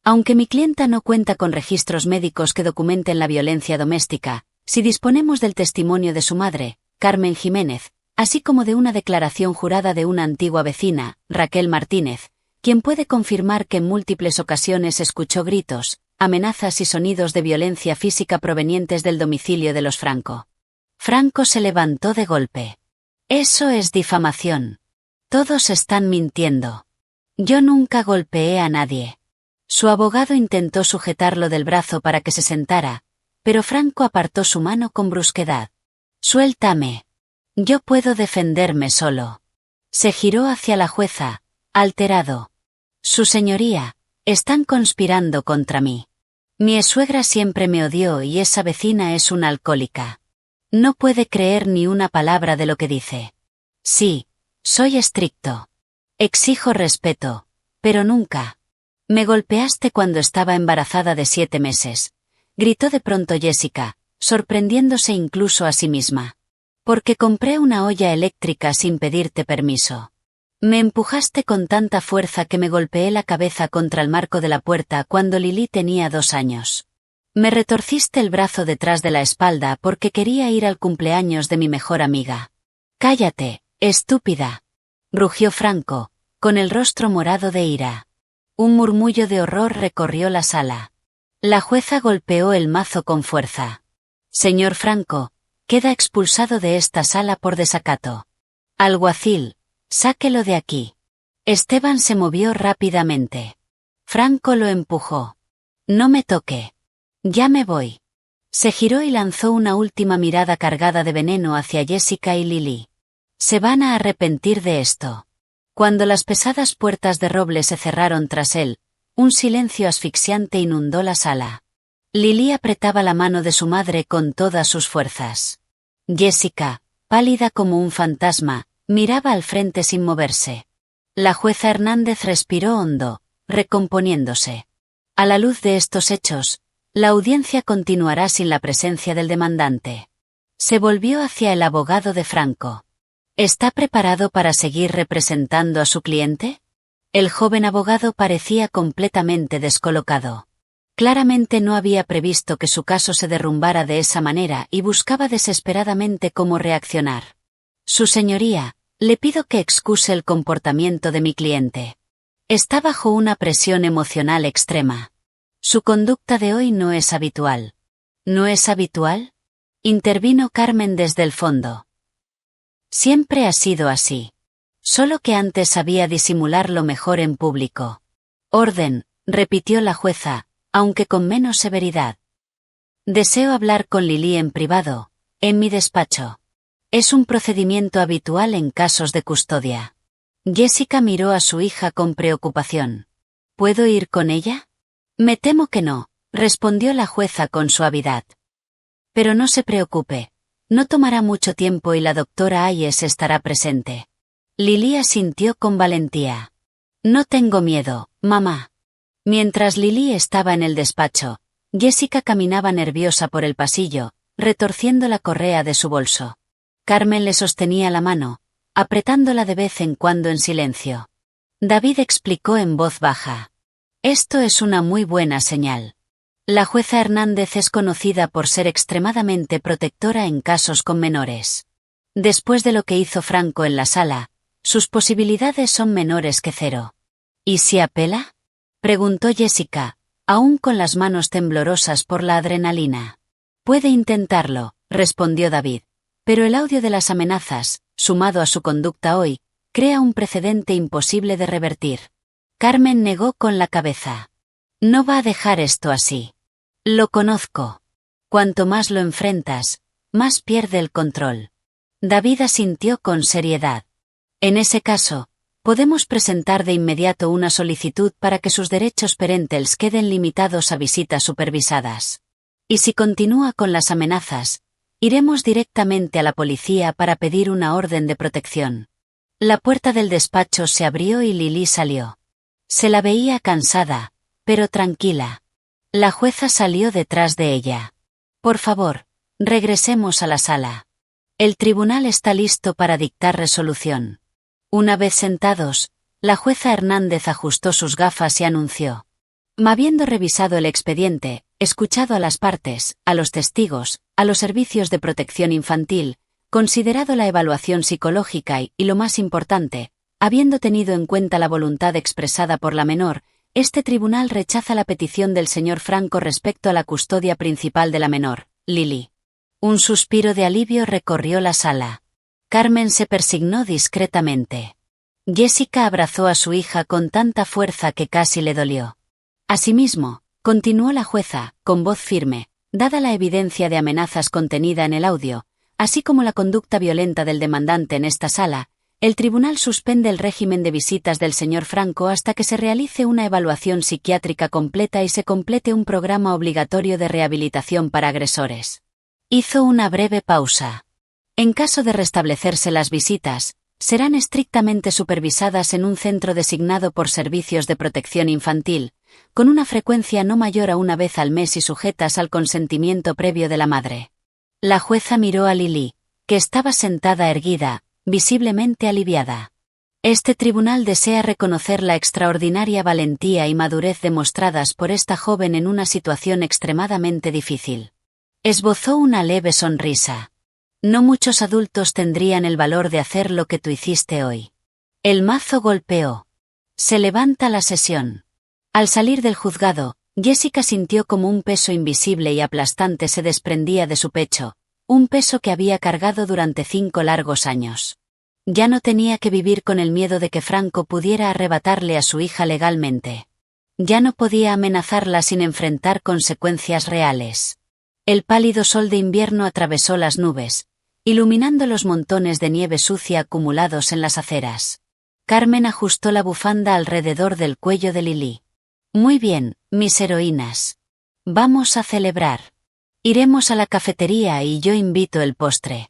Aunque mi clienta no cuenta con registros médicos que documenten la violencia doméstica, si disponemos del testimonio de su madre, Carmen Jiménez, así como de una declaración jurada de una antigua vecina, Raquel Martínez, quien puede confirmar que en múltiples ocasiones escuchó gritos, amenazas y sonidos de violencia física provenientes del domicilio de los Franco. Franco se levantó de golpe. Eso es difamación. Todos están mintiendo. Yo nunca golpeé a nadie. Su abogado intentó sujetarlo del brazo para que se sentara, pero Franco apartó su mano con brusquedad. Suéltame. Yo puedo defenderme solo. Se giró hacia la jueza, alterado. Su señoría, están conspirando contra mí. Mi suegra siempre me odió y esa vecina es una alcohólica. No puede creer ni una palabra de lo que dice. Sí, soy estricto. Exijo respeto, pero nunca. Me golpeaste cuando estaba embarazada de 7 meses. Gritó de pronto Jessica, sorprendiéndose incluso a sí misma. Porque compré una olla eléctrica sin pedirte permiso. Me empujaste con tanta fuerza que me golpeé la cabeza contra el marco de la puerta cuando Lili tenía 2 años. Me retorciste el brazo detrás de la espalda porque quería ir al cumpleaños de mi mejor amiga. Cállate, estúpida. Rugió Franco, con el rostro morado de ira. Un murmullo de horror recorrió la sala. La jueza golpeó el mazo con fuerza. Señor Franco, queda expulsado de esta sala por desacato. Alguacil, sáquelo de aquí. Esteban se movió rápidamente. Franco lo empujó. No me toque. Ya me voy. Se giró y lanzó una última mirada cargada de veneno hacia Jessica y Lily. Se van a arrepentir de esto. Cuando las pesadas puertas de roble se cerraron tras él, un silencio asfixiante inundó la sala. Lily apretaba la mano de su madre con todas sus fuerzas. Jessica, pálida como un fantasma, miraba al frente sin moverse. La jueza Hernández respiró hondo, recomponiéndose. A la luz de estos hechos, la audiencia continuará sin la presencia del demandante. Se volvió hacia el abogado de Franco. ¿Está preparado para seguir representando a su cliente? El joven abogado parecía completamente descolocado. Claramente no había previsto que su caso se derrumbara de esa manera y buscaba desesperadamente cómo reaccionar. Su señoría, le pido que excuse el comportamiento de mi cliente. Está bajo una presión emocional extrema. Su conducta de hoy no es habitual. ¿No es habitual? Intervino Carmen desde el fondo. Siempre ha sido así. Solo que antes sabía disimularlo mejor en público. Orden, repitió la jueza, aunque con menos severidad. Deseo hablar con Lily en privado, en mi despacho. Es un procedimiento habitual en casos de custodia. Jessica miró a su hija con preocupación. ¿Puedo ir con ella? Me temo que no, respondió la jueza con suavidad. Pero no se preocupe. No tomará mucho tiempo y la doctora Ayes estará presente. Lily asintió con valentía. No tengo miedo, mamá. Mientras Lily estaba en el despacho, Jessica caminaba nerviosa por el pasillo, retorciendo la correa de su bolso. Carmen le sostenía la mano, apretándola de vez en cuando en silencio. David explicó en voz baja. Esto es una muy buena señal. La jueza Hernández es conocida por ser extremadamente protectora en casos con menores. Después de lo que hizo Franco en la sala, sus posibilidades son menores que cero. ¿Y si apela? Preguntó Jessica, aún con las manos temblorosas por la adrenalina. Puede intentarlo, respondió David, pero el audio de las amenazas, sumado a su conducta hoy, crea un precedente imposible de revertir. Carmen negó con la cabeza. No va a dejar esto así. Lo conozco. Cuanto más lo enfrentas, más pierde el control. David asintió con seriedad. En ese caso, podemos presentar de inmediato una solicitud para que sus derechos parentales queden limitados a visitas supervisadas. Y si continúa con las amenazas, iremos directamente a la policía para pedir una orden de protección. La puerta del despacho se abrió y Lily salió. Se la veía cansada, pero tranquila. La jueza salió detrás de ella. Por favor, regresemos a la sala. El tribunal está listo para dictar resolución. Una vez sentados, la jueza Hernández ajustó sus gafas y anunció. Habiendo revisado el expediente, escuchado a las partes, a los testigos, a los servicios de protección infantil, considerado la evaluación psicológica y lo más importante, habiendo tenido en cuenta la voluntad expresada por la menor, este tribunal rechaza la petición del señor Franco respecto a la custodia principal de la menor, Lily. Un suspiro de alivio recorrió la sala. Carmen se persignó discretamente. Jessica abrazó a su hija con tanta fuerza que casi le dolió. Asimismo, continuó la jueza, con voz firme, dada la evidencia de amenazas contenida en el audio, así como la conducta violenta del demandante en esta sala, el tribunal suspende el régimen de visitas del señor Franco hasta que se realice una evaluación psiquiátrica completa y se complete un programa obligatorio de rehabilitación para agresores. Hizo una breve pausa. En caso de restablecerse las visitas, serán estrictamente supervisadas en un centro designado por Servicios de Protección Infantil, con una frecuencia no mayor a una vez al mes y sujetas al consentimiento previo de la madre. La jueza miró a Lily, que estaba sentada erguida, visiblemente aliviada. Este tribunal desea reconocer la extraordinaria valentía y madurez demostradas por esta joven en una situación extremadamente difícil. Esbozó una leve sonrisa. No muchos adultos tendrían el valor de hacer lo que tú hiciste hoy. El mazo golpeó. Se levanta la sesión. Al salir del juzgado, Jessica sintió como un peso invisible y aplastante se desprendía de su pecho, un peso que había cargado durante 5 largos años. Ya no tenía que vivir con el miedo de que Franco pudiera arrebatarle a su hija legalmente. Ya no podía amenazarla sin enfrentar consecuencias reales. El pálido sol de invierno atravesó las nubes, iluminando los montones de nieve sucia acumulados en las aceras. Carmen ajustó la bufanda alrededor del cuello de Lily. Muy bien, mis heroínas. Vamos a celebrar. Iremos a la cafetería y yo invito el postre.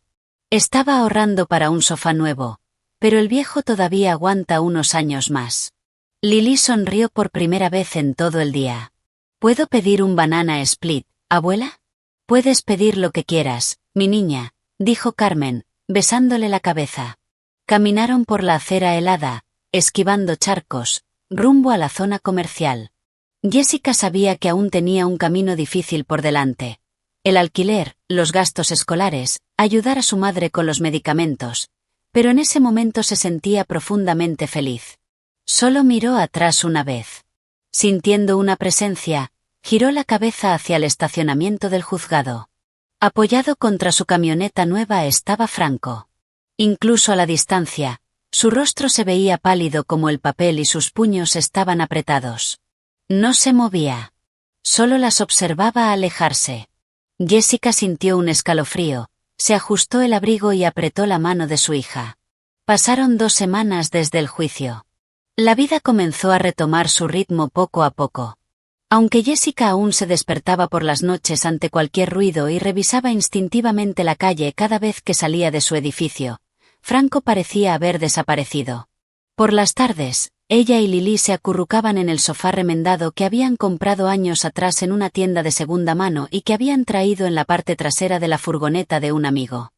Estaba ahorrando para un sofá nuevo, pero el viejo todavía aguanta unos años más. Lily sonrió por primera vez en todo el día. ¿Puedo pedir un banana split, abuela? Puedes pedir lo que quieras, mi niña, dijo Carmen, besándole la cabeza. Caminaron por la acera helada, esquivando charcos, rumbo a la zona comercial. Jessica sabía que aún tenía un camino difícil por delante. El alquiler, los gastos escolares, ayudar a su madre con los medicamentos, pero en ese momento se sentía profundamente feliz. Solo miró atrás una vez. Sintiendo una presencia, giró la cabeza hacia el estacionamiento del juzgado. Apoyado contra su camioneta nueva estaba Franco. Incluso a la distancia, su rostro se veía pálido como el papel y sus puños estaban apretados. No se movía. Solo las observaba alejarse. Jessica sintió un escalofrío, se ajustó el abrigo y apretó la mano de su hija. Pasaron 2 semanas desde el juicio. La vida comenzó a retomar su ritmo poco a poco. Aunque Jessica aún se despertaba por las noches ante cualquier ruido y revisaba instintivamente la calle cada vez que salía de su edificio, Franco parecía haber desaparecido. Por las tardes, ella y Lily se acurrucaban en el sofá remendado que habían comprado años atrás en una tienda de segunda mano y que habían traído en la parte trasera de la furgoneta de un amigo.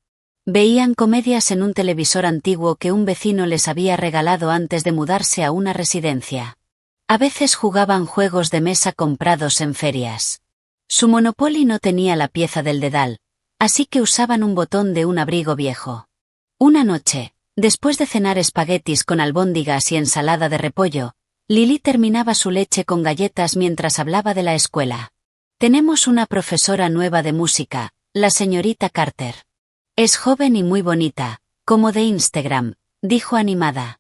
Veían comedias en un televisor antiguo que un vecino les había regalado antes de mudarse a una residencia. A veces jugaban juegos de mesa comprados en ferias. Su Monopoly no tenía la pieza del dedal, así que usaban un botón de un abrigo viejo. Una noche, después de cenar espaguetis con albóndigas y ensalada de repollo, Lily terminaba su leche con galletas mientras hablaba de la escuela. Tenemos una profesora nueva de música, la señorita Carter. Es joven y muy bonita, como de Instagram, dijo animada.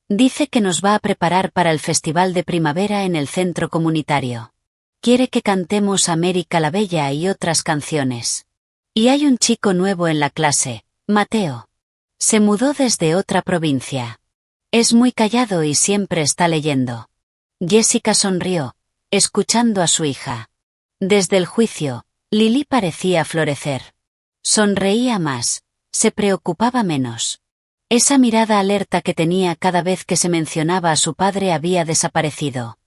Dice que nos va a preparar para el festival de primavera en el centro comunitario. Quiere que cantemos América la Bella y otras canciones. Y hay un chico nuevo en la clase, Mateo. Se mudó desde otra provincia. Es muy callado y siempre está leyendo. Jessica sonrió, escuchando a su hija. Desde el juicio, Lily parecía florecer. Sonreía más, se preocupaba menos. Esa mirada alerta que tenía cada vez que se mencionaba a su padre había desaparecido.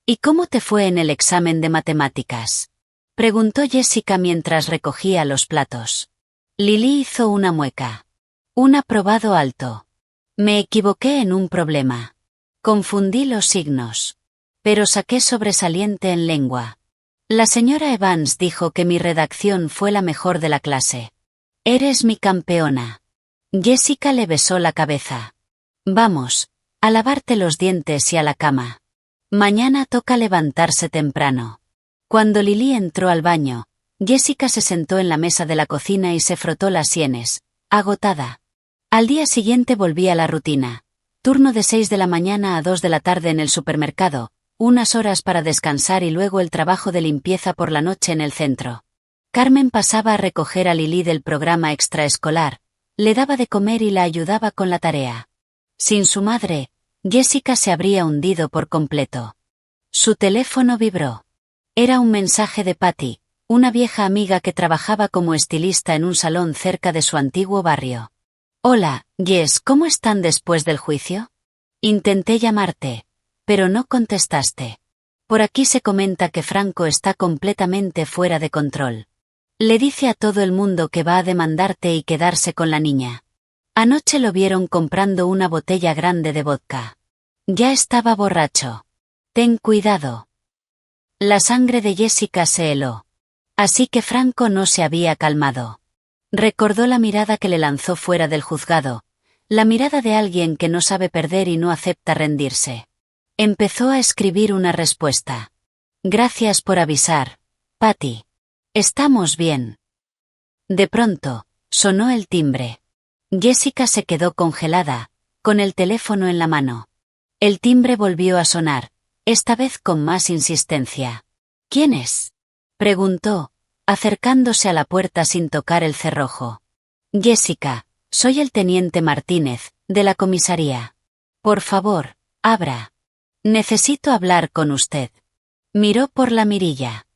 ¿Y cómo te fue en el examen de matemáticas?, preguntó Jessica mientras recogía los platos. Lily hizo una mueca. Un aprobado alto. Me equivoqué en un problema. Confundí los signos. Pero saqué sobresaliente en lengua. La señora Evans dijo que mi redacción fue la mejor de la clase. Eres mi campeona. Jessica le besó la cabeza. Vamos, a lavarte los dientes y a la cama. Mañana toca levantarse temprano. Cuando Lily entró al baño, Jessica se sentó en la mesa de la cocina y se frotó las sienes, agotada. Al día siguiente volvía a la rutina. Turno de 6 de la mañana a 2 de la tarde en el supermercado, unas horas para descansar y luego el trabajo de limpieza por la noche en el centro. Carmen pasaba a recoger a Lily del programa extraescolar, le daba de comer y la ayudaba con la tarea. Sin su madre, Jessica se habría hundido por completo. Su teléfono vibró. Era un mensaje de Patty, una vieja amiga que trabajaba como estilista en un salón cerca de su antiguo barrio. Hola, Jess, ¿cómo están después del juicio? Intenté llamarte, pero no contestaste. Por aquí se comenta que Franco está completamente fuera de control. Le dice a todo el mundo que va a demandarte y quedarse con la niña. Anoche lo vieron comprando una botella grande de vodka. Ya estaba borracho. Ten cuidado. La sangre de Jessica se heló. Así que Franco no se había calmado. Recordó la mirada que le lanzó fuera del juzgado, la mirada de alguien que no sabe perder y no acepta rendirse. Empezó a escribir una respuesta. Gracias por avisar, Patty. Estamos bien. De pronto, sonó el timbre. Jessica se quedó congelada, con el teléfono en la mano. El timbre volvió a sonar, esta vez con más insistencia. ¿Quién es?, preguntó, acercándose a la puerta sin tocar el cerrojo. Jessica, soy el teniente Martínez, de la comisaría. Por favor, abra. Necesito hablar con usted. Miró por la mirilla.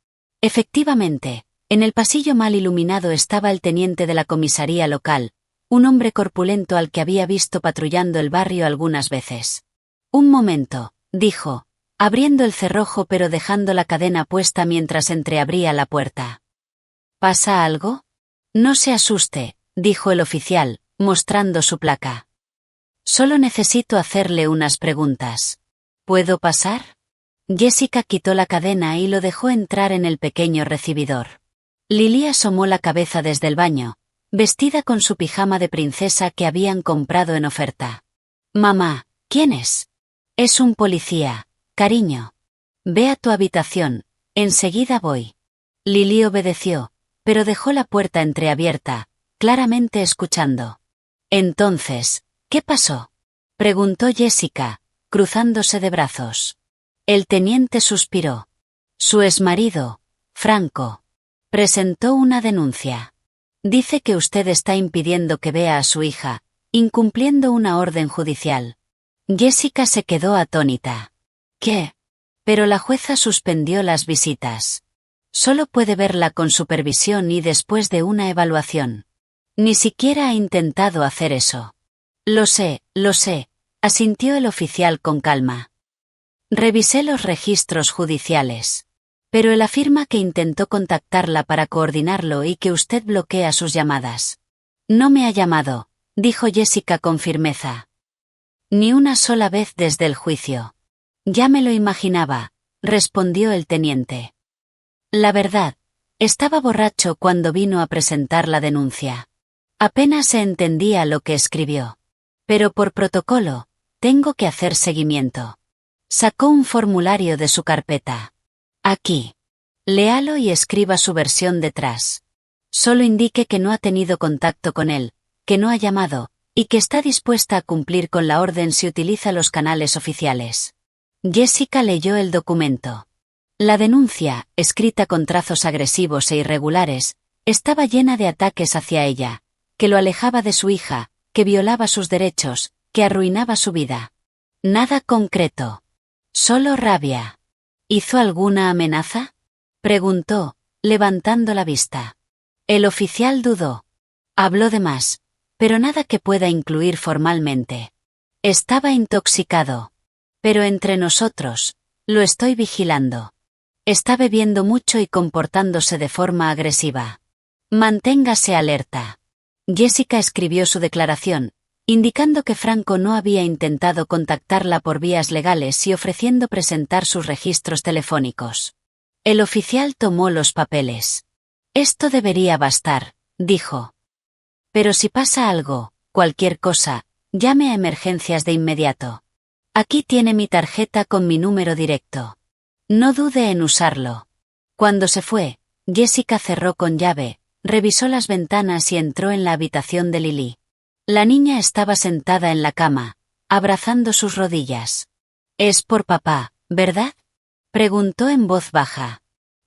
Efectivamente, en el pasillo mal iluminado estaba el teniente de la comisaría local, un hombre corpulento al que había visto patrullando el barrio algunas veces. Un momento, dijo, abriendo el cerrojo pero dejando la cadena puesta mientras entreabría la puerta. ¿Pasa algo? No se asuste, dijo el oficial, mostrando su placa. Solo necesito hacerle unas preguntas. ¿Puedo pasar? Jessica quitó la cadena y lo dejó entrar en el pequeño recibidor. Lily asomó la cabeza desde el baño, vestida con su pijama de princesa que habían comprado en oferta. Mamá, ¿quién es? Es un policía, cariño. Ve a tu habitación, enseguida voy. Lily obedeció, pero dejó la puerta entreabierta, claramente escuchando. Entonces, ¿qué pasó?, preguntó Jessica, cruzándose de brazos. El teniente suspiró. Su exmarido, Franco, presentó una denuncia. Dice que usted está impidiendo que vea a su hija, incumpliendo una orden judicial. Jessica se quedó atónita. ¿Qué? Pero la jueza suspendió las visitas. Solo puede verla con supervisión y después de una evaluación. Ni siquiera ha intentado hacer eso. Lo sé, asintió el oficial con calma. Revisé los registros judiciales. Pero él afirma que intentó contactarla para coordinarlo y que usted bloquea sus llamadas. No me ha llamado, dijo Jessica con firmeza. Ni una sola vez desde el juicio. Ya me lo imaginaba, respondió el teniente. La verdad, estaba borracho cuando vino a presentar la denuncia. Apenas se entendía lo que escribió. Pero por protocolo, tengo que hacer seguimiento. Sacó un formulario de su carpeta. Aquí. Léalo y escriba su versión detrás. Solo indique que no ha tenido contacto con él, que no ha llamado, y que está dispuesta a cumplir con la orden si utiliza los canales oficiales. Jessica leyó el documento. La denuncia, escrita con trazos agresivos e irregulares, estaba llena de ataques hacia ella, que lo alejaba de su hija, que violaba sus derechos, que arruinaba su vida. Nada concreto. Solo rabia. ¿Hizo alguna amenaza?, preguntó, levantando la vista. El oficial dudó. Habló de más, pero nada que pueda incluir formalmente. Estaba intoxicado. Pero entre nosotros, lo estoy vigilando. Está bebiendo mucho y comportándose de forma agresiva. Manténgase alerta. Jessica escribió su declaración, indicando que Franco no había intentado contactarla por vías legales y ofreciendo presentar sus registros telefónicos. El oficial tomó los papeles. Esto debería bastar, dijo. Pero si pasa algo, cualquier cosa, llame a emergencias de inmediato. Aquí tiene mi tarjeta con mi número directo. No dude en usarlo. Cuando se fue, Jessica cerró con llave, revisó las ventanas y entró en la habitación de Lily. La niña estaba sentada en la cama, abrazando sus rodillas. «Es por papá, ¿verdad?», preguntó en voz baja.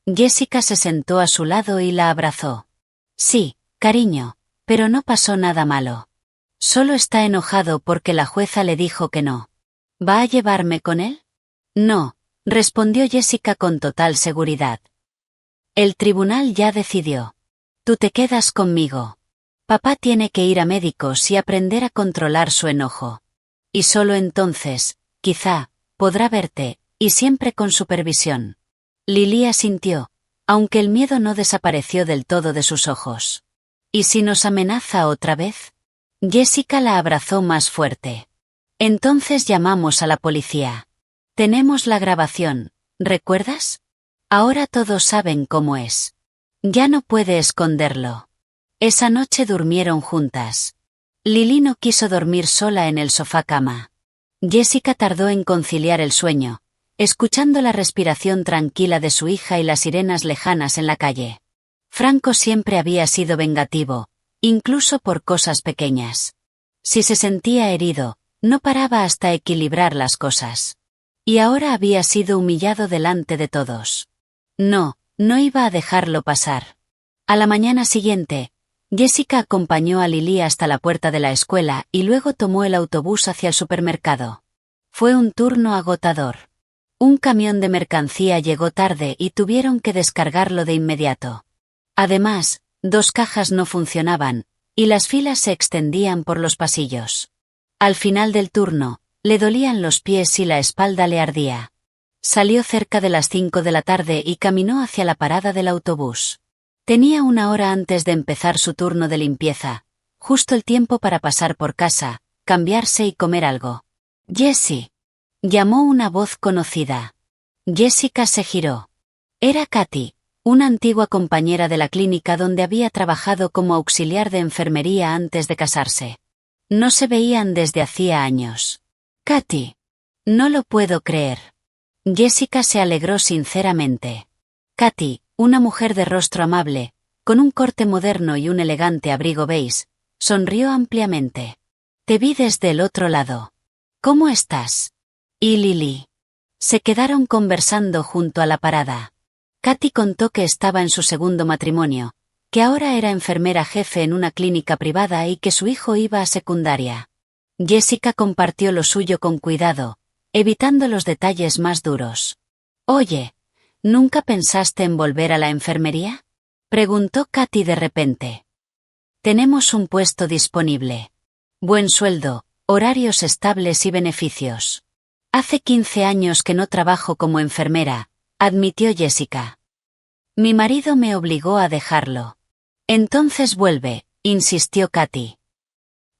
Jessica se sentó a su lado y la abrazó. «Sí, cariño, pero no pasó nada malo. Solo está enojado porque la jueza le dijo que no. ¿Va a llevarme con él?». «No», respondió Jessica con total seguridad. «El tribunal ya decidió. Tú te quedas conmigo. Papá tiene que ir a médicos y aprender a controlar su enojo. Y solo entonces, quizá, podrá verte, y siempre con supervisión». Lily asintió, aunque el miedo no desapareció del todo de sus ojos. «¿Y si nos amenaza otra vez?». Jessica la abrazó más fuerte. Entonces llamamos a la policía. Tenemos la grabación, ¿recuerdas? Ahora todos saben cómo es. Ya no puede esconderlo. Esa noche durmieron juntas. Lily no quiso dormir sola en el sofá cama. Jessica tardó en conciliar el sueño, escuchando la respiración tranquila de su hija y las sirenas lejanas en la calle. Franco siempre había sido vengativo, incluso por cosas pequeñas. Si se sentía herido, no paraba hasta equilibrar las cosas. Y ahora había sido humillado delante de todos. No iba a dejarlo pasar. A la mañana siguiente, Jessica acompañó a Lily hasta la puerta de la escuela y luego tomó el autobús hacia el supermercado. Fue un turno agotador. Un camión de mercancía llegó tarde y tuvieron que descargarlo de inmediato. Además, 2 cajas no funcionaban, y las filas se extendían por los pasillos. Al final del turno, le dolían los pies y la espalda le ardía. Salió cerca de las 5 de la tarde y caminó hacia la parada del autobús. Tenía 1 hora antes de empezar su turno de limpieza, justo el tiempo para pasar por casa, cambiarse y comer algo. «Jessie», llamó una voz conocida. Jessica se giró. Era Katy, una antigua compañera de la clínica donde había trabajado como auxiliar de enfermería antes de casarse. No se veían desde hacía años. «Katy, no lo puedo creer». Jessica se alegró sinceramente. Katy, una mujer de rostro amable, con un corte moderno y un elegante abrigo beige, sonrió ampliamente. «Te vi desde el otro lado. ¿Cómo estás?» «¿Y Lily?» Se quedaron conversando junto a la parada. Katy contó que estaba en su segundo matrimonio, que ahora era enfermera jefe en una clínica privada y que su hijo iba a secundaria. Jessica compartió lo suyo con cuidado, evitando los detalles más duros. «Oye, ¿nunca pensaste en volver a la enfermería?», preguntó Katy de repente. «Tenemos un puesto disponible. Buen sueldo, horarios estables y beneficios». «Hace 15 años que no trabajo como enfermera», admitió Jessica. «Mi marido me obligó a dejarlo». «Entonces vuelve», insistió Katy.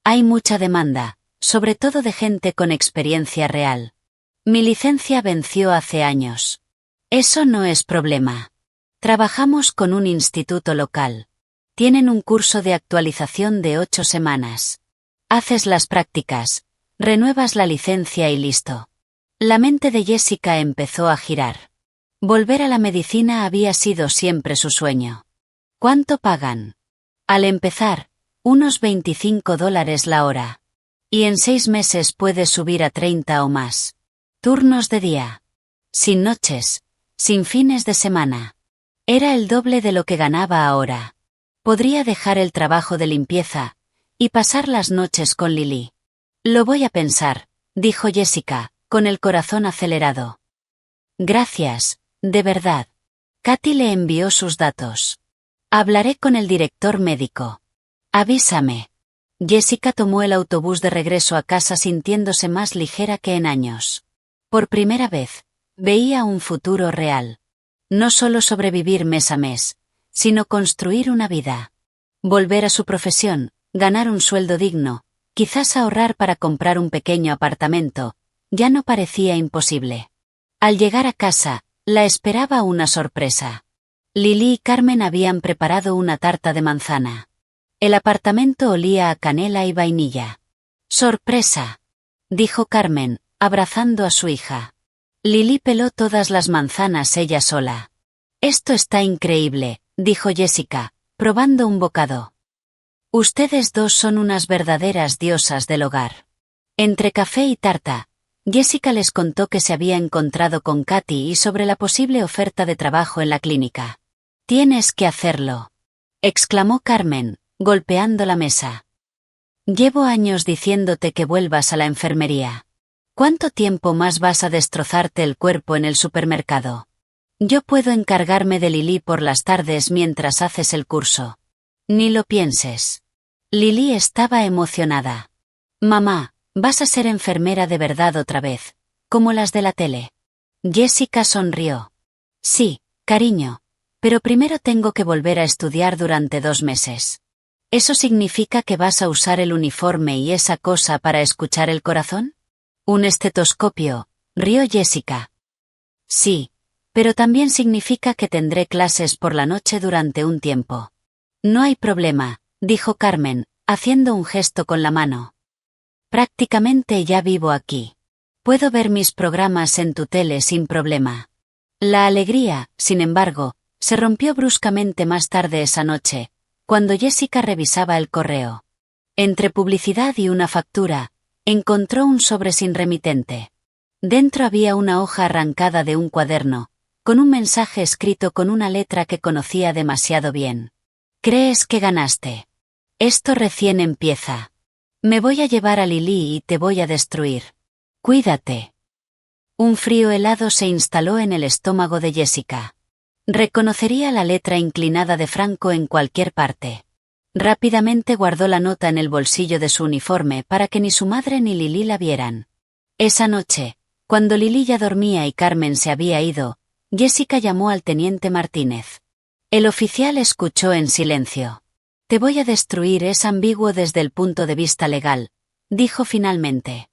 «Hay mucha demanda, sobre todo de gente con experiencia real. Mi licencia venció hace años». «Eso no es problema. Trabajamos con un instituto local. Tienen un curso de actualización de 8 semanas. Haces las prácticas, renuevas la licencia y listo». La mente de Jessica empezó a girar. Volver a la medicina había sido siempre su sueño. «¿Cuánto pagan?» «Al empezar, unos $25 la hora. Y en 6 meses puedes subir a 30 o más. Turnos de día. Sin noches, sin fines de semana». Era el doble de lo que ganaba ahora. Podría dejar el trabajo de limpieza y pasar las noches con Lily. «Lo voy a pensar», dijo Jessica, con el corazón acelerado. «Gracias, de verdad». Katy le envió sus datos. «Hablaré con el director médico. Avísame». Jessica tomó el autobús de regreso a casa sintiéndose más ligera que en años. Por primera vez, veía un futuro real. No solo sobrevivir mes a mes, sino construir una vida. Volver a su profesión, ganar un sueldo digno, quizás ahorrar para comprar un pequeño apartamento, ya no parecía imposible. Al llegar a casa, la esperaba una sorpresa. Lily y Carmen habían preparado una tarta de manzana. El apartamento olía a canela y vainilla. «¡Sorpresa!», dijo Carmen, abrazando a su hija. Lily peló todas las manzanas ella sola. «Esto está increíble», dijo Jessica, probando un bocado. «Ustedes dos son unas verdaderas diosas del hogar». Entre café y tarta, Jessica les contó que se había encontrado con Katy y sobre la posible oferta de trabajo en la clínica. «Tienes que hacerlo», exclamó Carmen, golpeando la mesa. «Llevo años diciéndote que vuelvas a la enfermería. ¿Cuánto tiempo más vas a destrozarte el cuerpo en el supermercado? Yo puedo encargarme de Lily por las tardes mientras haces el curso. Ni lo pienses». Lily estaba emocionada. «Mamá, vas a ser enfermera de verdad otra vez, como las de la tele». Jessica sonrió. «Sí, cariño, pero primero tengo que volver a estudiar durante 2 meses». ¿Eso significa que vas a usar el uniforme y esa cosa para escuchar el corazón? Un estetoscopio, rió Jessica. Sí, pero también significa que tendré clases por la noche durante un tiempo. No hay problema, dijo Carmen, haciendo un gesto con la mano. Prácticamente ya vivo aquí. Puedo ver mis programas en tu tele sin problema. La alegría, sin embargo, se rompió bruscamente más tarde esa noche, cuando Jessica revisaba el correo. Entre publicidad y una factura, encontró un sobre sin remitente. Dentro había una hoja arrancada de un cuaderno, con un mensaje escrito con una letra que conocía demasiado bien. ¿Crees que ganaste? Esto recién empieza. Me voy a llevar a Lily y te voy a destruir. Cuídate. Un frío helado se instaló en el estómago de Jessica. Reconocería la letra inclinada de Franco en cualquier parte. Rápidamente guardó la nota en el bolsillo de su uniforme para que ni su madre ni Lily la vieran. Esa noche, cuando Lily ya dormía y Carmen se había ido, Jessica llamó al teniente Martínez. El oficial escuchó en silencio. Te voy a destruir es ambiguo desde el punto de vista legal, dijo finalmente.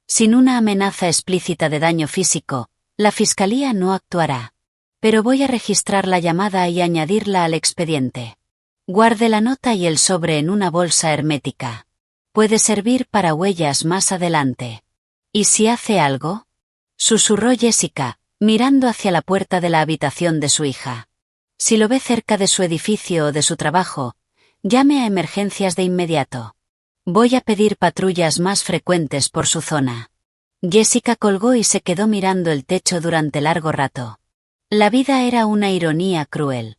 Sin una amenaza explícita de daño físico, la fiscalía no actuará. Pero voy a registrar la llamada y añadirla al expediente. Guarde la nota y el sobre en una bolsa hermética. Puede servir para huellas más adelante. ¿Y si hace algo? Susurró Jessica, mirando hacia la puerta de la habitación de su hija. Si lo ve cerca de su edificio o de su trabajo, llame a emergencias de inmediato. Voy a pedir patrullas más frecuentes por su zona. Jessica colgó y se quedó mirando el techo durante largo rato. La vida era una ironía cruel.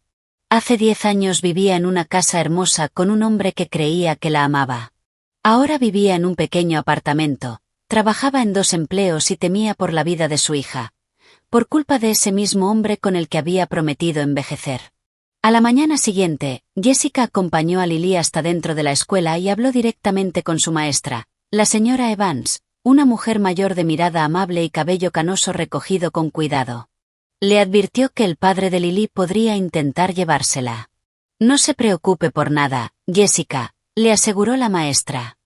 Hace 10 años vivía en una casa hermosa con un hombre que creía que la amaba. Ahora vivía en un pequeño apartamento, trabajaba en 2 empleos y temía por la vida de su hija, por culpa de ese mismo hombre con el que había prometido envejecer. A la mañana siguiente, Jessica acompañó a Lily hasta dentro de la escuela y habló directamente con su maestra, la señora Evans, una mujer mayor de mirada amable y cabello canoso recogido con cuidado. Le advirtió que el padre de Lily podría intentar llevársela. No se preocupe por nada, Jessica, le aseguró la maestra.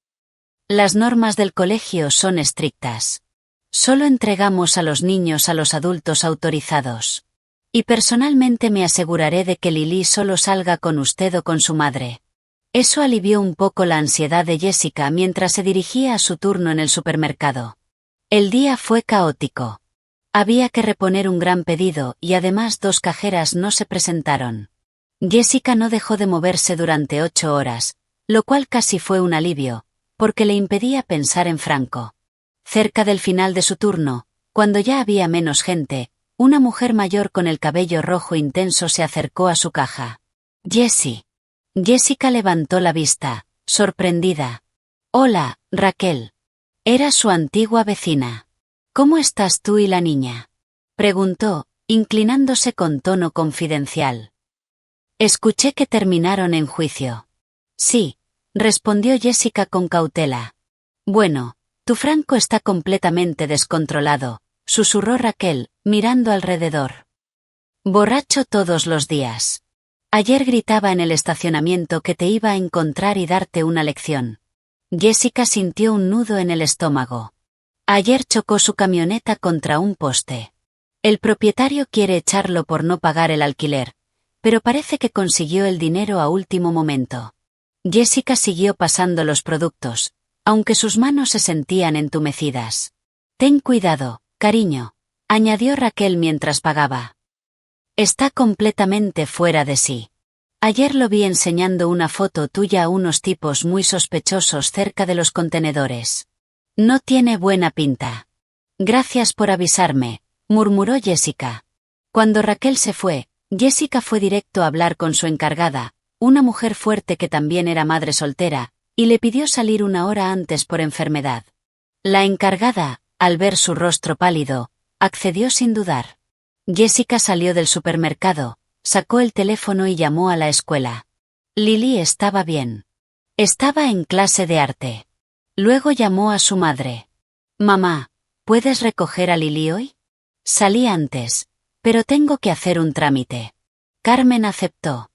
Las normas del colegio son estrictas. Solo entregamos a los niños a los adultos autorizados. Y personalmente me aseguraré de que Lily solo salga con usted o con su madre. Eso alivió un poco la ansiedad de Jessica mientras se dirigía a su turno en el supermercado. El día fue caótico. Había que reponer un gran pedido y además 2 cajeras no se presentaron. Jessica no dejó de moverse durante 8 horas, lo cual casi fue un alivio, porque le impedía pensar en Franco. Cerca del final de su turno, cuando ya había menos gente, una mujer mayor con el cabello rojo intenso se acercó a su caja. «Jessie». Jessica levantó la vista, sorprendida. «Hola, Raquel». Era su antigua vecina. «¿Cómo estás tú y la niña?», preguntó, inclinándose con tono confidencial. «Escuché que terminaron en juicio». «Sí», respondió Jessica con cautela. «Bueno, tu Franco está completamente descontrolado», susurró Raquel, mirando alrededor. «Borracho todos los días. Ayer gritaba en el estacionamiento que te iba a encontrar y darte una lección». Jessica sintió un nudo en el estómago. Ayer chocó su camioneta contra un poste. El propietario quiere echarlo por no pagar el alquiler, pero parece que consiguió el dinero a último momento. Jessica siguió pasando los productos, aunque sus manos se sentían entumecidas. «Ten cuidado, cariño», añadió Raquel mientras pagaba. «Está completamente fuera de sí. Ayer lo vi enseñando una foto tuya a unos tipos muy sospechosos cerca de los contenedores. No tiene buena pinta». «Gracias por avisarme», murmuró Jessica. Cuando Raquel se fue, Jessica fue directo a hablar con su encargada, una mujer fuerte que también era madre soltera, y le pidió salir 1 hora antes por enfermedad. La encargada, al ver su rostro pálido, accedió sin dudar. Jessica salió del supermercado, sacó el teléfono y llamó a la escuela. Lily estaba bien. Estaba en clase de arte. Luego llamó a su madre. «Mamá, ¿puedes recoger a Lily hoy? Salí antes, pero tengo que hacer un trámite». Carmen aceptó.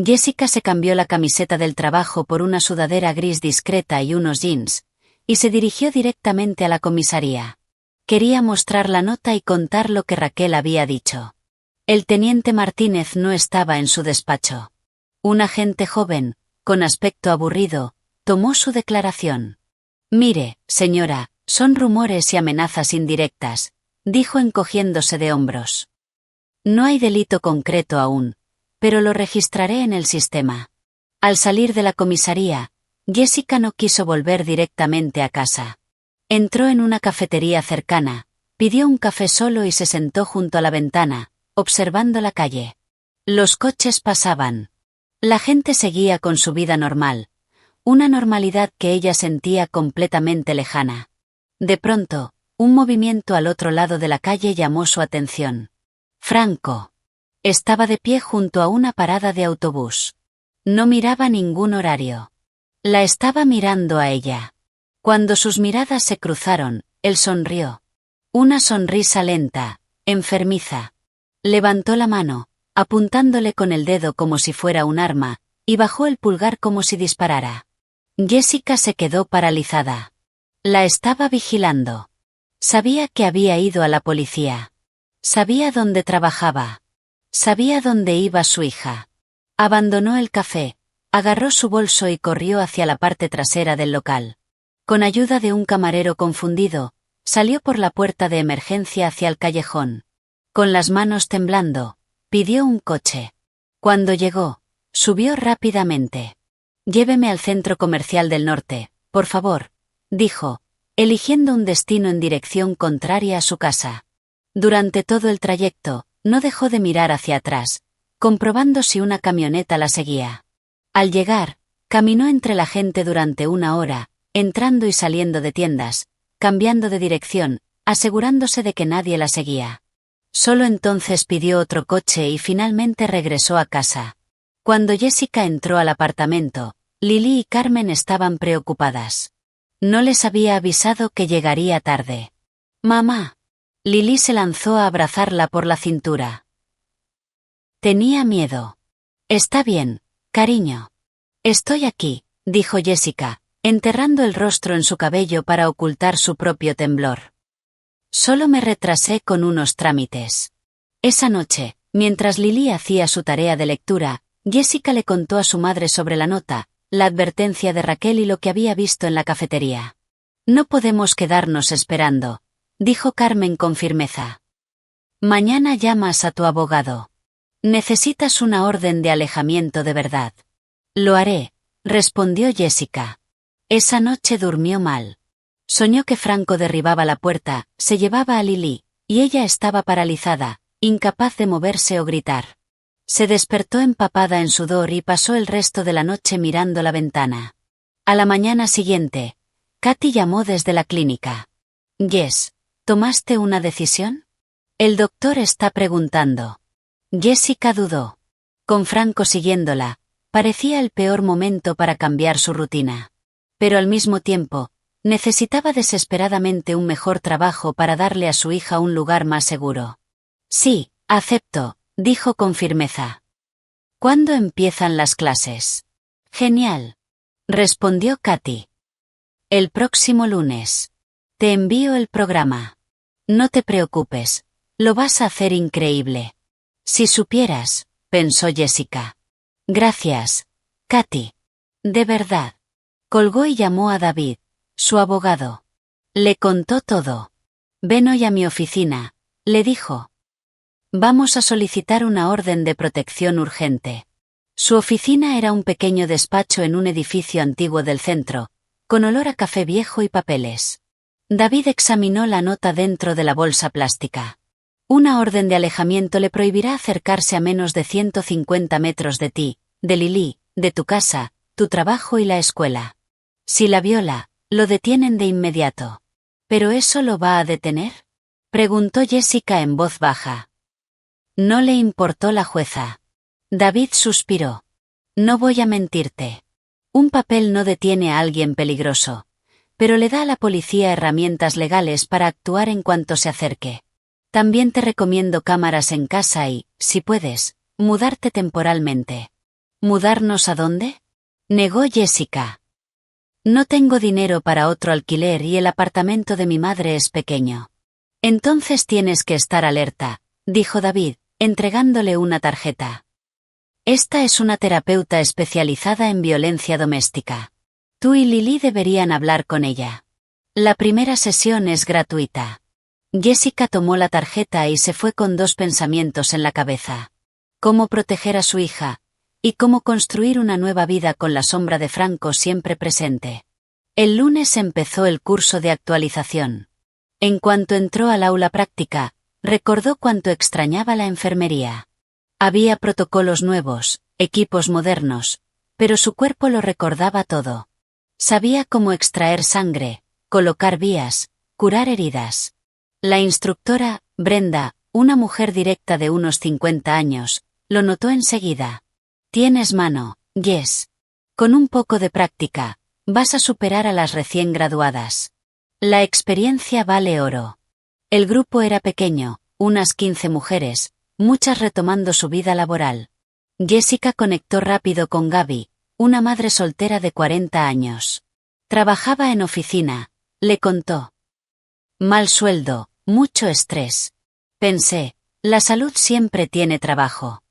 Jessica se cambió la camiseta del trabajo por una sudadera gris discreta y unos jeans, y se dirigió directamente a la comisaría. Quería mostrar la nota y contar lo que Raquel había dicho. El teniente Martínez no estaba en su despacho. Un agente joven, con aspecto aburrido, tomó su declaración. «Mire, señora, son rumores y amenazas indirectas», dijo encogiéndose de hombros. «No hay delito concreto aún, pero lo registraré en el sistema». Al salir de la comisaría, Jessica no quiso volver directamente a casa. Entró en una cafetería cercana, pidió un café solo y se sentó junto a la ventana, observando la calle. Los coches pasaban. La gente seguía con su vida normal, una normalidad que ella sentía completamente lejana. De pronto, un movimiento al otro lado de la calle llamó su atención. Franco. Estaba de pie junto a una parada de autobús. No miraba ningún horario. La estaba mirando a ella. Cuando sus miradas se cruzaron, él sonrió. Una sonrisa lenta, enfermiza. Levantó la mano, apuntándole con el dedo como si fuera un arma, y bajó el pulgar como si disparara. Jessica se quedó paralizada. La estaba vigilando. Sabía que había ido a la policía. Sabía dónde trabajaba. Sabía dónde iba su hija. Abandonó el café, agarró su bolso y corrió hacia la parte trasera del local. Con ayuda de un camarero confundido, salió por la puerta de emergencia hacia el callejón. Con las manos temblando, pidió un coche. Cuando llegó, subió rápidamente. «Lléveme al centro comercial del norte, por favor», dijo, eligiendo un destino en dirección contraria a su casa. Durante todo el trayecto, no dejó de mirar hacia atrás, comprobando si una camioneta la seguía. Al llegar, caminó entre la gente durante una hora, entrando y saliendo de tiendas, cambiando de dirección, asegurándose de que nadie la seguía. Solo entonces pidió otro coche y finalmente regresó a casa. Cuando Jessica entró al apartamento, Lily y Carmen estaban preocupadas. No les había avisado que llegaría tarde. «Mamá». Lily se lanzó a abrazarla por la cintura. Tenía miedo. «Está bien, cariño». «Estoy aquí», dijo Jessica, enterrando el rostro en su cabello para ocultar su propio temblor. «Solo me retrasé con unos trámites». Esa noche, mientras Lily hacía su tarea de lectura, Jessica le contó a su madre sobre la nota, la advertencia de Raquel y lo que había visto en la cafetería. «No podemos quedarnos esperando», dijo Carmen con firmeza. «Mañana llamas a tu abogado. Necesitas una orden de alejamiento de verdad». «Lo haré», respondió Jessica. Esa noche durmió mal. Soñó que Franco derribaba la puerta, se llevaba a Lily, y ella estaba paralizada, incapaz de moverse o gritar. Se despertó empapada en sudor y pasó el resto de la noche mirando la ventana. A la mañana siguiente, Katy llamó desde la clínica. «Jess, ¿tomaste una decisión? El doctor está preguntando». Jessica dudó. Con Franco siguiéndola, parecía el peor momento para cambiar su rutina. Pero al mismo tiempo, necesitaba desesperadamente un mejor trabajo para darle a su hija un lugar más seguro. «Sí, acepto», dijo con firmeza. «¿Cuándo empiezan las clases?» «Genial», respondió Katy. «El próximo lunes. Te envío el programa. No te preocupes, lo vas a hacer increíble». «Si supieras», pensó Jessica. «Gracias, Katy. De verdad». Colgó y llamó a David, su abogado. Le contó todo. «Ven hoy a mi oficina», le dijo. «Vamos a solicitar una orden de protección urgente». Su oficina era un pequeño despacho en un edificio antiguo del centro, con olor a café viejo y papeles. David examinó la nota dentro de la bolsa plástica. «Una orden de alejamiento le prohibirá acercarse a menos de 150 metros de ti, de Lily, de tu casa, tu trabajo y la escuela. Si la viola, lo detienen de inmediato». «¿Pero eso lo va a detener?», preguntó Jessica en voz baja. No le importó la jueza. David suspiró. «No voy a mentirte. Un papel no detiene a alguien peligroso, pero le da a la policía herramientas legales para actuar en cuanto se acerque. También te recomiendo cámaras en casa y, si puedes, mudarte temporalmente». ¿Mudarnos a dónde? Negó Jessica. No tengo dinero para otro alquiler y el apartamento de mi madre es pequeño. Entonces tienes que estar alerta, dijo David, entregándole una tarjeta. Esta es una terapeuta especializada en violencia doméstica. Tú y Lily deberían hablar con ella. La primera sesión es gratuita. Jessica tomó la tarjeta y se fue con dos pensamientos en la cabeza. Cómo proteger a su hija, y cómo construir una nueva vida con la sombra de Franco siempre presente. El lunes empezó el curso de actualización. En cuanto entró al aula práctica, recordó cuánto extrañaba la enfermería. Había protocolos nuevos, equipos modernos, pero su cuerpo lo recordaba todo. Sabía cómo extraer sangre, colocar vías, curar heridas. La instructora, Brenda, una mujer directa de unos 50 años, lo notó enseguida. Tienes mano, Jess. Con un poco de práctica, vas a superar a las recién graduadas. La experiencia vale oro. El grupo era pequeño, unas 15 mujeres, muchas retomando su vida laboral. Jessica conectó rápido con Gaby, una madre soltera de 40 años. Trabajaba en oficina, le contó. Mal sueldo, mucho estrés. Pensé, la salud siempre tiene trabajo.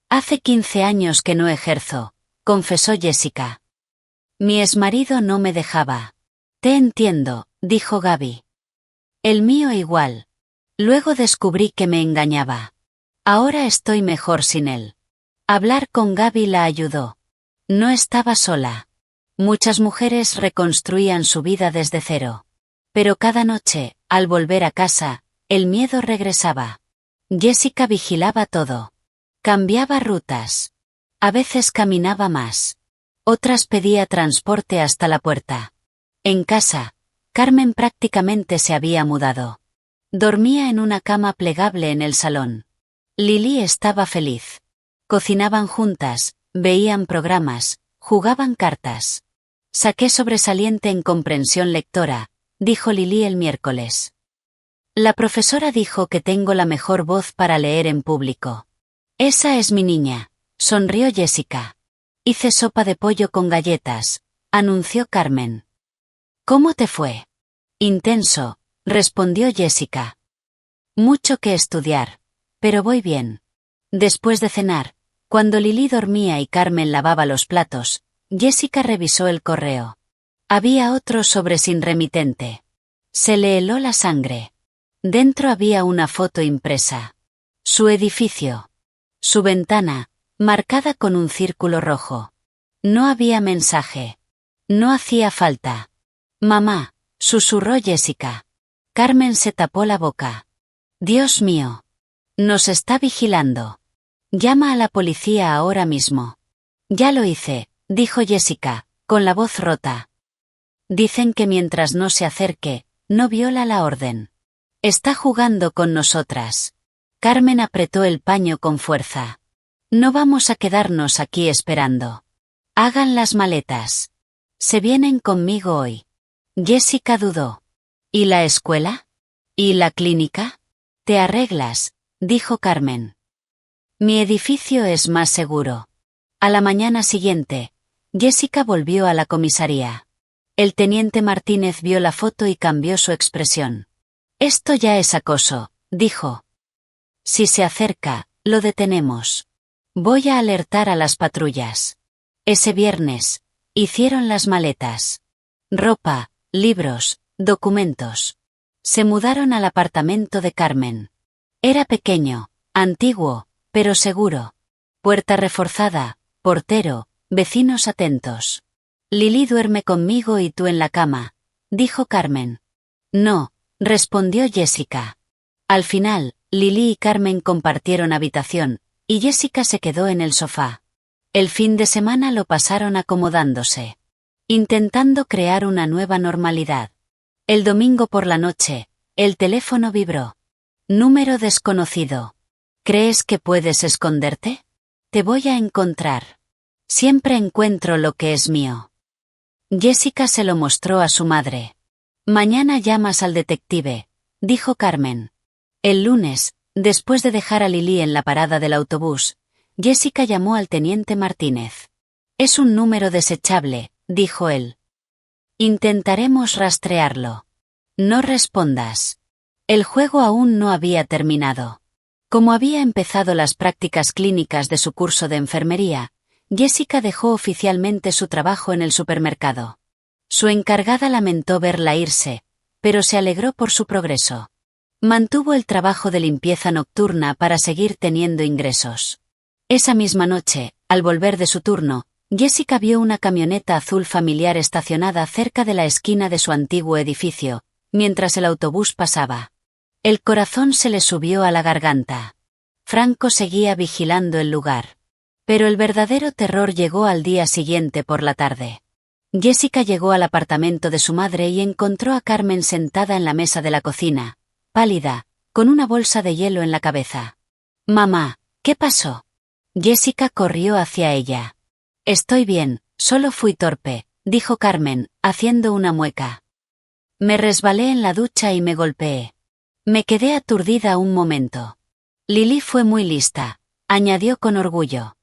Hace 15 años que no ejerzo, confesó Jessica. Mi exmarido no me dejaba. Te entiendo, dijo Gaby. El mío igual. Luego descubrí que me engañaba. Ahora estoy mejor sin él. Hablar con Gaby la ayudó. No estaba sola. Muchas mujeres reconstruían su vida desde cero. Pero cada noche, al volver a casa, el miedo regresaba. Jessica vigilaba todo. Cambiaba rutas. A veces caminaba más. Otras pedía transporte hasta la puerta. En casa, Carmen prácticamente se había mudado. Dormía en una cama plegable en el salón. Lily estaba feliz. Cocinaban juntas, veían programas, jugaban cartas. Saqué sobresaliente en comprensión lectora, dijo Lily el miércoles. La profesora dijo que tengo la mejor voz para leer en público. Esa es mi niña, sonrió Jessica. Hice sopa de pollo con galletas, anunció Carmen. ¿Cómo te fue? Intenso, respondió Jessica. Mucho que estudiar, pero voy bien. Después de cenar, cuando Lily dormía y Carmen lavaba los platos, Jessica revisó el correo. Había otro sobre sin remitente. Se le heló la sangre. Dentro había una foto impresa. Su edificio. Su ventana, marcada con un círculo rojo. No había mensaje. No hacía falta. Mamá, susurró Jessica. Carmen se tapó la boca. Dios mío. Nos está vigilando. Llama a la policía ahora mismo. Ya lo hice, dijo Jessica, con la voz rota. Dicen que mientras no se acerque, no viola la orden. Está jugando con nosotras. Carmen apretó el paño con fuerza. No vamos a quedarnos aquí esperando. Hagan las maletas. Se vienen conmigo hoy. Jessica dudó. ¿Y la escuela? ¿Y la clínica? Te arreglas, dijo Carmen. Mi edificio es más seguro. A la mañana siguiente, Jessica volvió a la comisaría. El teniente Martínez vio la foto y cambió su expresión. Esto ya es acoso, dijo. Si se acerca, lo detenemos. Voy a alertar a las patrullas. Ese viernes, hicieron las maletas. Ropa, libros, documentos. Se mudaron al apartamento de Carmen. Era pequeño, antiguo, pero seguro. Puerta reforzada, portero, vecinos atentos. Lily duerme conmigo y tú en la cama, dijo Carmen. No, respondió Jessica. Al final, Lily y Carmen compartieron habitación, y Jessica se quedó en el sofá. El fin de semana lo pasaron acomodándose. Intentando crear una nueva normalidad. El domingo por la noche, el teléfono vibró. Número desconocido. ¿Crees que puedes esconderte? Te voy a encontrar. Siempre encuentro lo que es mío. Jessica se lo mostró a su madre. Mañana llamas al detective, dijo Carmen. El lunes, después de dejar a Lily en la parada del autobús, Jessica llamó al teniente Martínez. Es un número desechable, dijo él. Intentaremos rastrearlo. No respondas. El juego aún no había terminado. Como había empezado las prácticas clínicas de su curso de enfermería, Jessica dejó oficialmente su trabajo en el supermercado. Su encargada lamentó verla irse, pero se alegró por su progreso. Mantuvo el trabajo de limpieza nocturna para seguir teniendo ingresos. Esa misma noche, al volver de su turno, Jessica vio una camioneta azul familiar estacionada cerca de la esquina de su antiguo edificio, mientras el autobús pasaba. El corazón se le subió a la garganta. Franco seguía vigilando el lugar. Pero el verdadero terror llegó al día siguiente por la tarde. Jessica llegó al apartamento de su madre y encontró a Carmen sentada en la mesa de la cocina, pálida, con una bolsa de hielo en la cabeza. «Mamá, ¿qué pasó?» Jessica corrió hacia ella. «Estoy bien, solo fui torpe», dijo Carmen, haciendo una mueca. «Me resbalé en la ducha y me golpeé. Me quedé aturdida un momento. Lili fue muy lista», añadió con orgullo.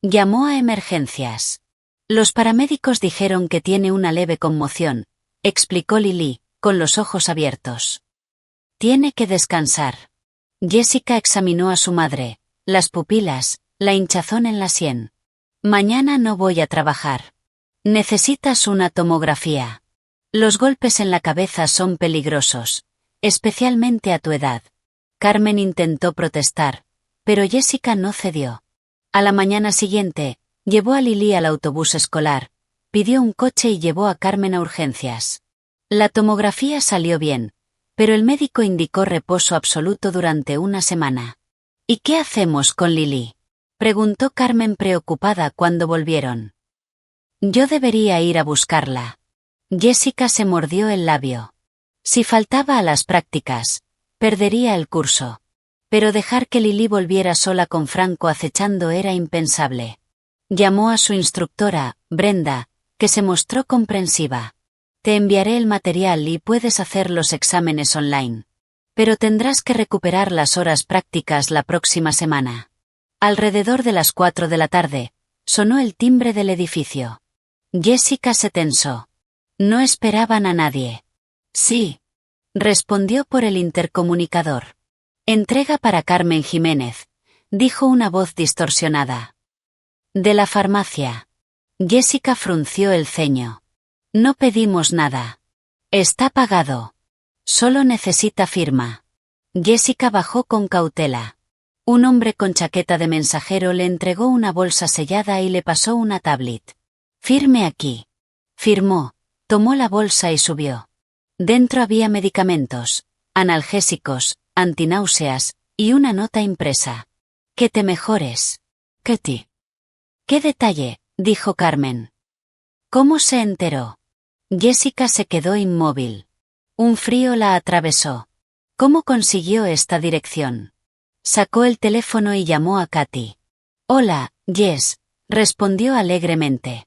Llamó a emergencias. Los paramédicos dijeron que tiene una leve conmoción, explicó Lili, con los ojos abiertos. Tiene que descansar. Jessica examinó a su madre, las pupilas, la hinchazón en la sien. Mañana no voy a trabajar. Necesitas una tomografía. Los golpes en la cabeza son peligrosos, especialmente a tu edad. Carmen intentó protestar, pero Jessica no cedió. A la mañana siguiente, llevó a Lili al autobús escolar, pidió un coche y llevó a Carmen a urgencias. La tomografía salió bien, pero el médico indicó reposo absoluto durante una semana. ¿Y qué hacemos con Lili?, preguntó Carmen preocupada cuando volvieron. Yo debería ir a buscarla. Jessica se mordió el labio. Si faltaba a las prácticas, perdería el curso. Pero dejar que Lili volviera sola con Franco acechando era impensable. Llamó a su instructora, Brenda, que se mostró comprensiva. Te enviaré el material y puedes hacer los exámenes online. Pero tendrás que recuperar las horas prácticas la próxima semana. Alrededor de las 4 de la tarde, sonó el timbre del edificio. Jessica se tensó. No esperaban a nadie. Sí, respondió por el intercomunicador. Entrega para Carmen Jiménez, dijo una voz distorsionada. De la farmacia. Jessica frunció el ceño. No pedimos nada. Está pagado. Solo necesita firma. Jessica bajó con cautela. Un hombre con chaqueta de mensajero le entregó una bolsa sellada y le pasó una tablet. Firme aquí. Firmó, tomó la bolsa y subió. Dentro había medicamentos, analgésicos, antináuseas, y una nota impresa. Que te mejores. Katy. ¿Qué detalle?, dijo Carmen. ¿Cómo se enteró? Jessica se quedó inmóvil. Un frío la atravesó. ¿Cómo consiguió esta dirección? Sacó el teléfono y llamó a Katy. Hola, Jess, respondió alegremente.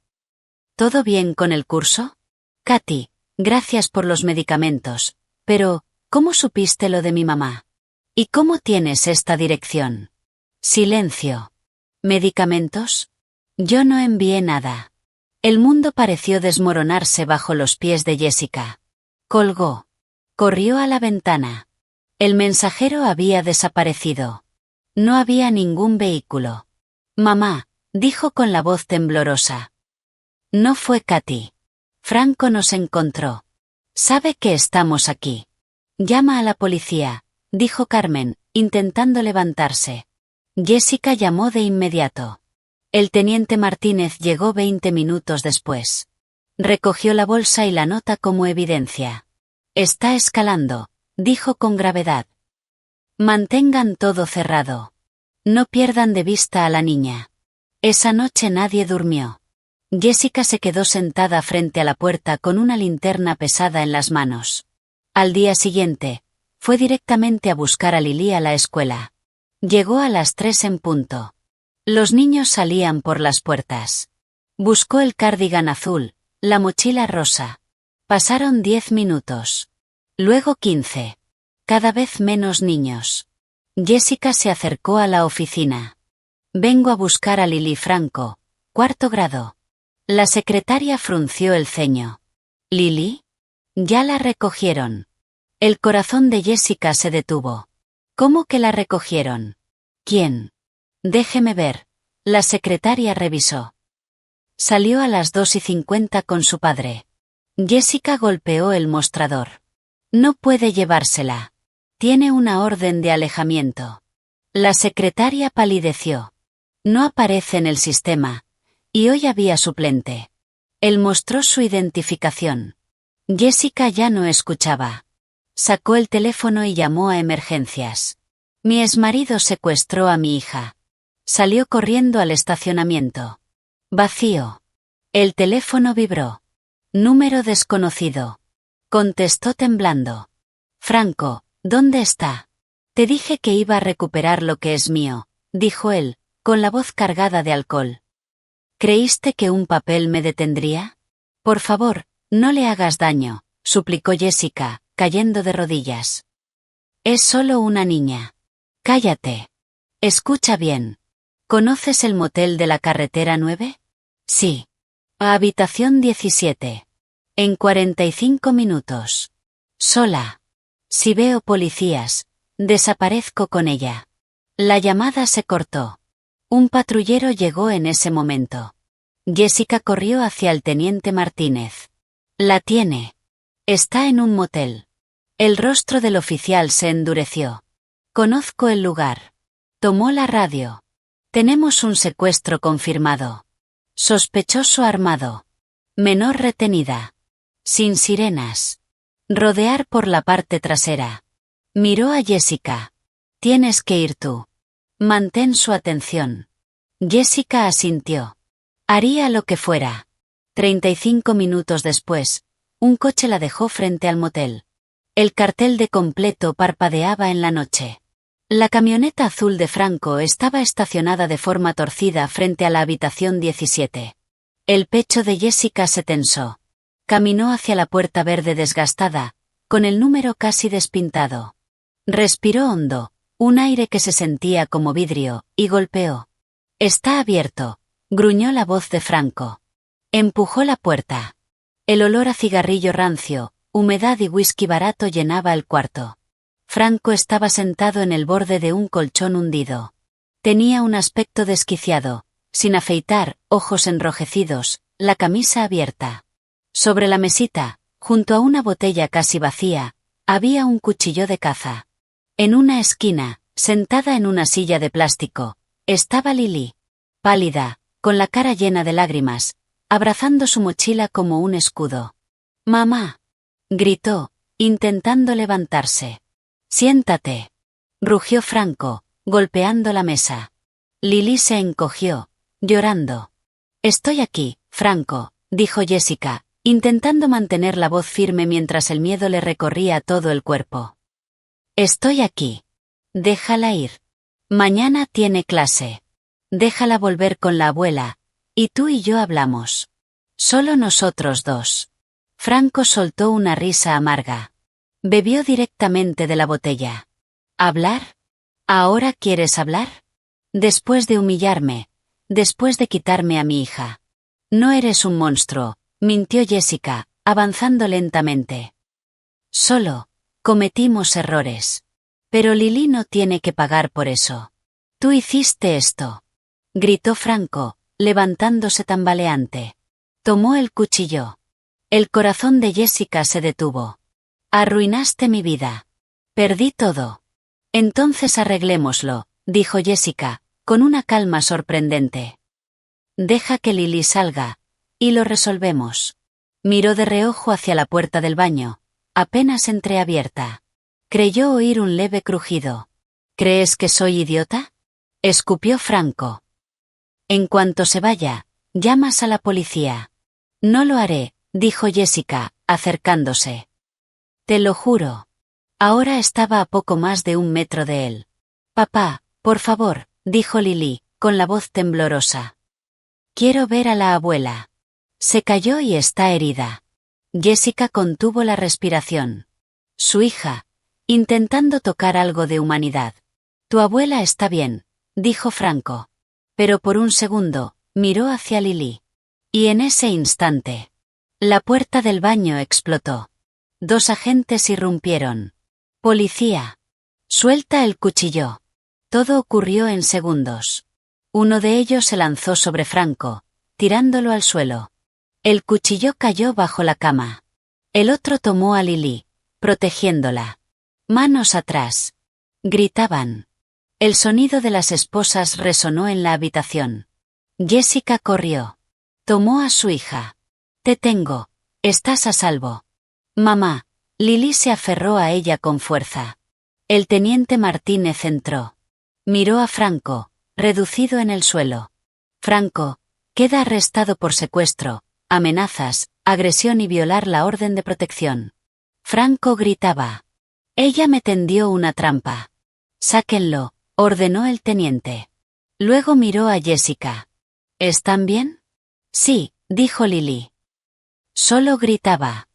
¿Todo bien con el curso? Katy, gracias por los medicamentos, pero, ¿cómo supiste lo de mi mamá? ¿Y cómo tienes esta dirección? Silencio. ¿Medicamentos? Yo no envié nada. El mundo pareció desmoronarse bajo los pies de Jessica. Colgó. Corrió a la ventana. El mensajero había desaparecido. No había ningún vehículo. Mamá, dijo con la voz temblorosa. No fue Katy. Franco nos encontró. Sabe que estamos aquí. Llama a la policía, dijo Carmen, intentando levantarse. Jessica llamó de inmediato. El teniente Martínez llegó 20 minutos después. Recogió la bolsa y la nota como evidencia. Está escalando, dijo con gravedad. Mantengan todo cerrado. No pierdan de vista a la niña. Esa noche nadie durmió. Jessica se quedó sentada frente a la puerta con una linterna pesada en las manos. Al día siguiente, fue directamente a buscar a Lili a la escuela. Llegó a las 3 en punto. Los niños salían por las puertas. Buscó el cardigan azul, la mochila rosa. Pasaron 10 minutos. Luego 15. Cada vez menos niños. Jessica se acercó a la oficina. Vengo a buscar a Lily Franco, 4º grado. La secretaria frunció el ceño. ¿Lily? Ya la recogieron. El corazón de Jessica se detuvo. ¿Cómo que la recogieron? ¿Quién? Déjeme ver. La secretaria revisó. Salió a las 2:50 con su padre. Jessica golpeó el mostrador. No puede llevársela. Tiene una orden de alejamiento. La secretaria palideció. No aparece en el sistema. Y hoy había suplente. Él mostró su identificación. Jessica ya no escuchaba. Sacó el teléfono y llamó a emergencias. Mi exmarido secuestró a mi hija. Salió corriendo al estacionamiento. Vacío. El teléfono vibró. Número desconocido. Contestó temblando. Franco, ¿dónde está? Te dije que iba a recuperar lo que es mío, dijo él, con la voz cargada de alcohol. ¿Creíste que un papel me detendría? Por favor, no le hagas daño, suplicó Jessica, cayendo de rodillas. Es solo una niña. Cállate. Escucha bien. ¿Conoces el motel de la carretera 9? Sí. A habitación 17. En 45 minutos. Sola. Si veo policías, desaparezco con ella. La llamada se cortó. Un patrullero llegó en ese momento. Jessica corrió hacia el teniente Martínez. La tiene. Está en un motel. El rostro del oficial se endureció. Conozco el lugar. Tomó la radio. Tenemos un secuestro confirmado. Sospechoso armado. Menor retenida. Sin sirenas. Rodear por la parte trasera. Miró a Jessica. Tienes que ir tú. Mantén su atención. Jessica asintió. Haría lo que fuera. 35 minutos después, un coche la dejó frente al motel. El cartel de completo parpadeaba en la noche. La camioneta azul de Franco estaba estacionada de forma torcida frente a la habitación 17. El pecho de Jessica se tensó. Caminó hacia la puerta verde desgastada, con el número casi despintado. Respiró hondo, un aire que se sentía como vidrio, y golpeó. Está abierto, gruñó la voz de Franco. Empujó la puerta. El olor a cigarrillo rancio, humedad y whisky barato llenaba el cuarto. Franco estaba sentado en el borde de un colchón hundido. Tenía un aspecto desquiciado, sin afeitar, ojos enrojecidos, la camisa abierta. Sobre la mesita, junto a una botella casi vacía, había un cuchillo de caza. En una esquina, sentada en una silla de plástico, estaba Lily. Pálida, con la cara llena de lágrimas, abrazando su mochila como un escudo. «Mamá», gritó, intentando levantarse. «Siéntate», rugió Franco, golpeando la mesa. Lily se encogió, llorando. «Estoy aquí, Franco», dijo Jessica, intentando mantener la voz firme mientras el miedo le recorría todo el cuerpo. «Estoy aquí. Déjala ir. Mañana tiene clase. Déjala volver con la abuela, y tú y yo hablamos. Solo nosotros dos». Franco soltó una risa amarga. Bebió directamente de la botella. ¿Hablar? ¿Ahora quieres hablar? Después de humillarme, después de quitarme a mi hija. No eres un monstruo, mintió Jessica, avanzando lentamente. Solo cometimos errores. Pero Lily no tiene que pagar por eso. Tú hiciste esto, gritó Franco, levantándose tambaleante. Tomó el cuchillo. El corazón de Jessica se detuvo. Arruinaste mi vida. Perdí todo. Entonces arreglémoslo, dijo Jessica, con una calma sorprendente. Deja que Lily salga, y lo resolvemos. Miró de reojo hacia la puerta del baño, apenas entreabierta. Creyó oír un leve crujido. ¿Crees que soy idiota?, escupió Franco. En cuanto se vaya, llamas a la policía. No lo haré, dijo Jessica, acercándose. Te lo juro. Ahora estaba a poco más de 1 metro de él. Papá, por favor, dijo Lily, con la voz temblorosa. Quiero ver a la abuela. Se cayó y está herida. Jessica contuvo la respiración. Su hija, intentando tocar algo de humanidad. Tu abuela está bien, dijo Franco. pero por un segundo, miró hacia Lily. Y en ese instante, la puerta del baño explotó. 2 agentes irrumpieron. Policía. Suelta el cuchillo. Todo ocurrió en segundos. Uno de ellos se lanzó sobre Franco, tirándolo al suelo. El cuchillo cayó bajo la cama. El otro tomó a Lily, protegiéndola. Manos atrás. Gritaban. El sonido de las esposas resonó en la habitación. Jessica corrió. Tomó a su hija. Te tengo. Estás a salvo. Mamá. Lily se aferró a ella con fuerza. El teniente Martínez entró. Miró a Franco, reducido en el suelo. Franco, queda arrestado por secuestro, amenazas, agresión y violar la orden de protección. Franco gritaba. Ella me tendió una trampa. Sáquenlo, ordenó el teniente. Luego miró a Jessica. ¿Están bien? Sí, dijo Lily. Solo gritaba.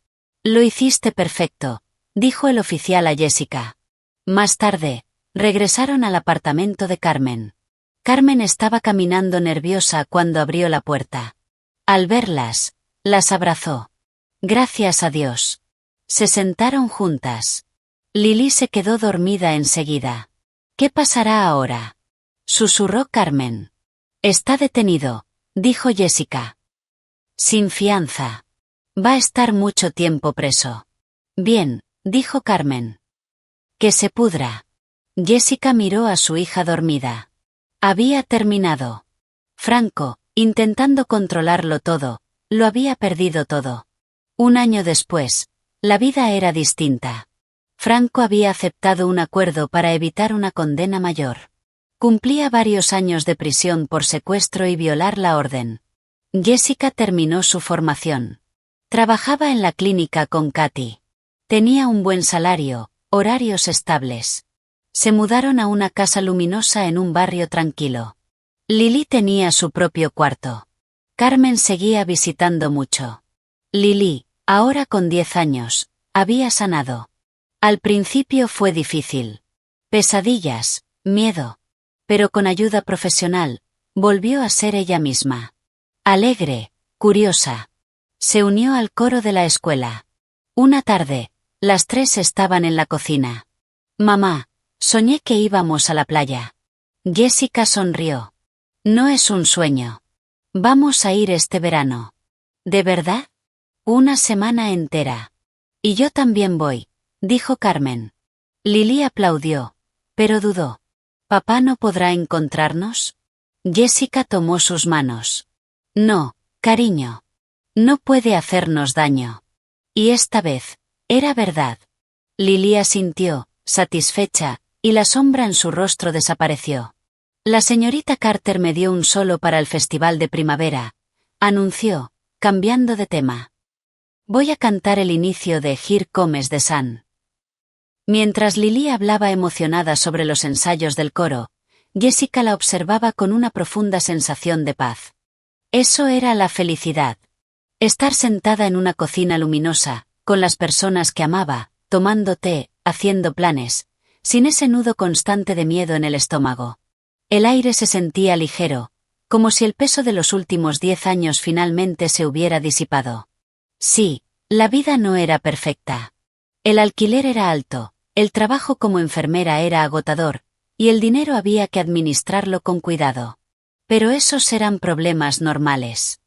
Lo hiciste perfecto, dijo el oficial a Jessica. Más tarde, regresaron al apartamento de Carmen. Carmen estaba caminando nerviosa cuando abrió la puerta. Al verlas, las abrazó. Gracias a Dios. Se sentaron juntas. Lily se quedó dormida enseguida. ¿Qué pasará ahora? Susurró Carmen. Está detenido, dijo Jessica. Sin fianza. Va a estar mucho tiempo preso. Bien, dijo Carmen. Que se pudra. Jessica miró a su hija dormida. Había terminado. Franco, intentando controlarlo todo, lo había perdido todo. 1 año después, la vida era distinta. Franco había aceptado un acuerdo para evitar una condena mayor. Cumplía varios años de prisión por secuestro y violar la orden. Jessica terminó su formación. Trabajaba en la clínica con Katy. Tenía un buen salario, horarios estables. Se mudaron a una casa luminosa en un barrio tranquilo. Lily tenía su propio cuarto. Carmen seguía visitando mucho. Lily, ahora con 10 años, había sanado. Al principio fue difícil. Pesadillas, miedo. Pero con ayuda profesional, volvió a ser ella misma. Alegre, curiosa. Se unió al coro de la escuela. Una tarde, las 3 estaban en la cocina. Mamá, soñé que íbamos a la playa. Jessica sonrió. No es un sueño. Vamos a ir este verano. ¿De verdad? 1 semana entera. Y yo también voy, dijo Carmen. Lily aplaudió, pero dudó. ¿Papá no podrá encontrarnos? Jessica tomó sus manos. No, cariño. No puede hacernos daño. Y esta vez, era verdad. Lily asintió, satisfecha, y la sombra en su rostro desapareció. La señorita Carter me dio un solo para el festival de primavera, anunció, cambiando de tema. Voy a cantar el inicio de Here Comes the Sun. Mientras Lily hablaba emocionada sobre los ensayos del coro, Jessica la observaba con una profunda sensación de paz. Eso era la felicidad. Estar sentada en una cocina luminosa, con las personas que amaba, tomando té, haciendo planes, sin ese nudo constante de miedo en el estómago. El aire se sentía ligero, como si el peso de los últimos 10 años finalmente se hubiera disipado. Sí, la vida no era perfecta. El alquiler era alto, el trabajo como enfermera era agotador, y el dinero había que administrarlo con cuidado. Pero esos eran problemas normales.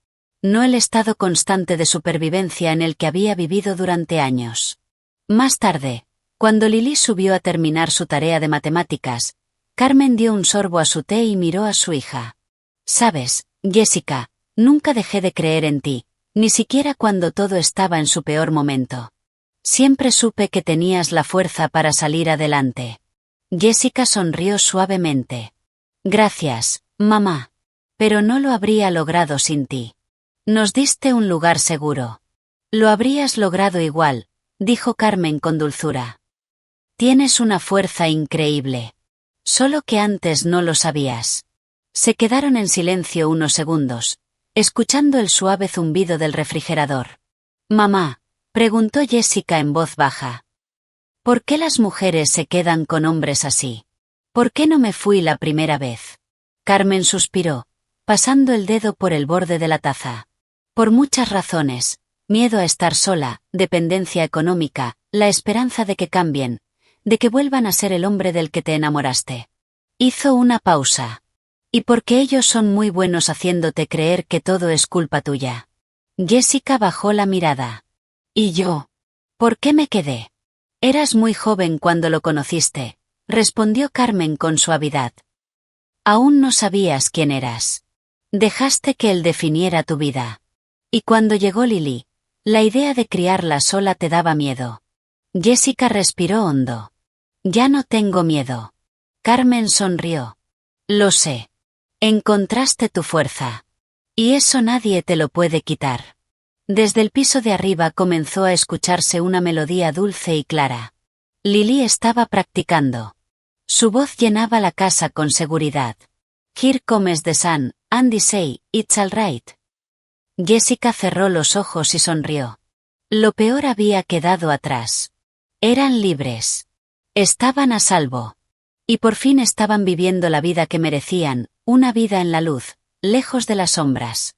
No el estado constante de supervivencia en el que había vivido durante años. Más tarde, cuando Lily subió a terminar su tarea de matemáticas, Carmen dio un sorbo a su té y miró a su hija. Sabes, Jessica, nunca dejé de creer en ti, ni siquiera cuando todo estaba en su peor momento. Siempre supe que tenías la fuerza para salir adelante. Jessica sonrió suavemente. Gracias, mamá. Pero no lo habría logrado sin ti. Nos diste un lugar seguro. Lo habrías logrado igual, dijo Carmen con dulzura. Tienes una fuerza increíble. Solo que antes no lo sabías. Se quedaron en silencio unos segundos, escuchando el suave zumbido del refrigerador. Mamá, preguntó Jessica en voz baja. ¿Por qué las mujeres se quedan con hombres así? ¿Por qué no me fui la primera vez? Carmen suspiró, pasando el dedo por el borde de la taza. Por muchas razones: miedo a estar sola, dependencia económica, la esperanza de que cambien, de que vuelvan a ser el hombre del que te enamoraste. Hizo una pausa. Y porque ellos son muy buenos haciéndote creer que todo es culpa tuya. Jessica bajó la mirada. ¿Y yo? ¿Por qué me quedé? Eras muy joven cuando lo conociste, respondió Carmen con suavidad. Aún no sabías quién eras. Dejaste que él definiera tu vida. Y cuando llegó Lily, la idea de criarla sola te daba miedo. Jessica respiró hondo. Ya no tengo miedo. Carmen sonrió. Lo sé. Encontraste tu fuerza. Y eso nadie te lo puede quitar. Desde el piso de arriba comenzó a escucharse una melodía dulce y clara. Lily estaba practicando. Su voz llenaba la casa con seguridad. Here comes the sun, Andy say, it's all right. Jessica cerró los ojos y sonrió. Lo peor había quedado atrás. Eran libres. Estaban a salvo. Y por fin estaban viviendo la vida que merecían, una vida en la luz, lejos de las sombras.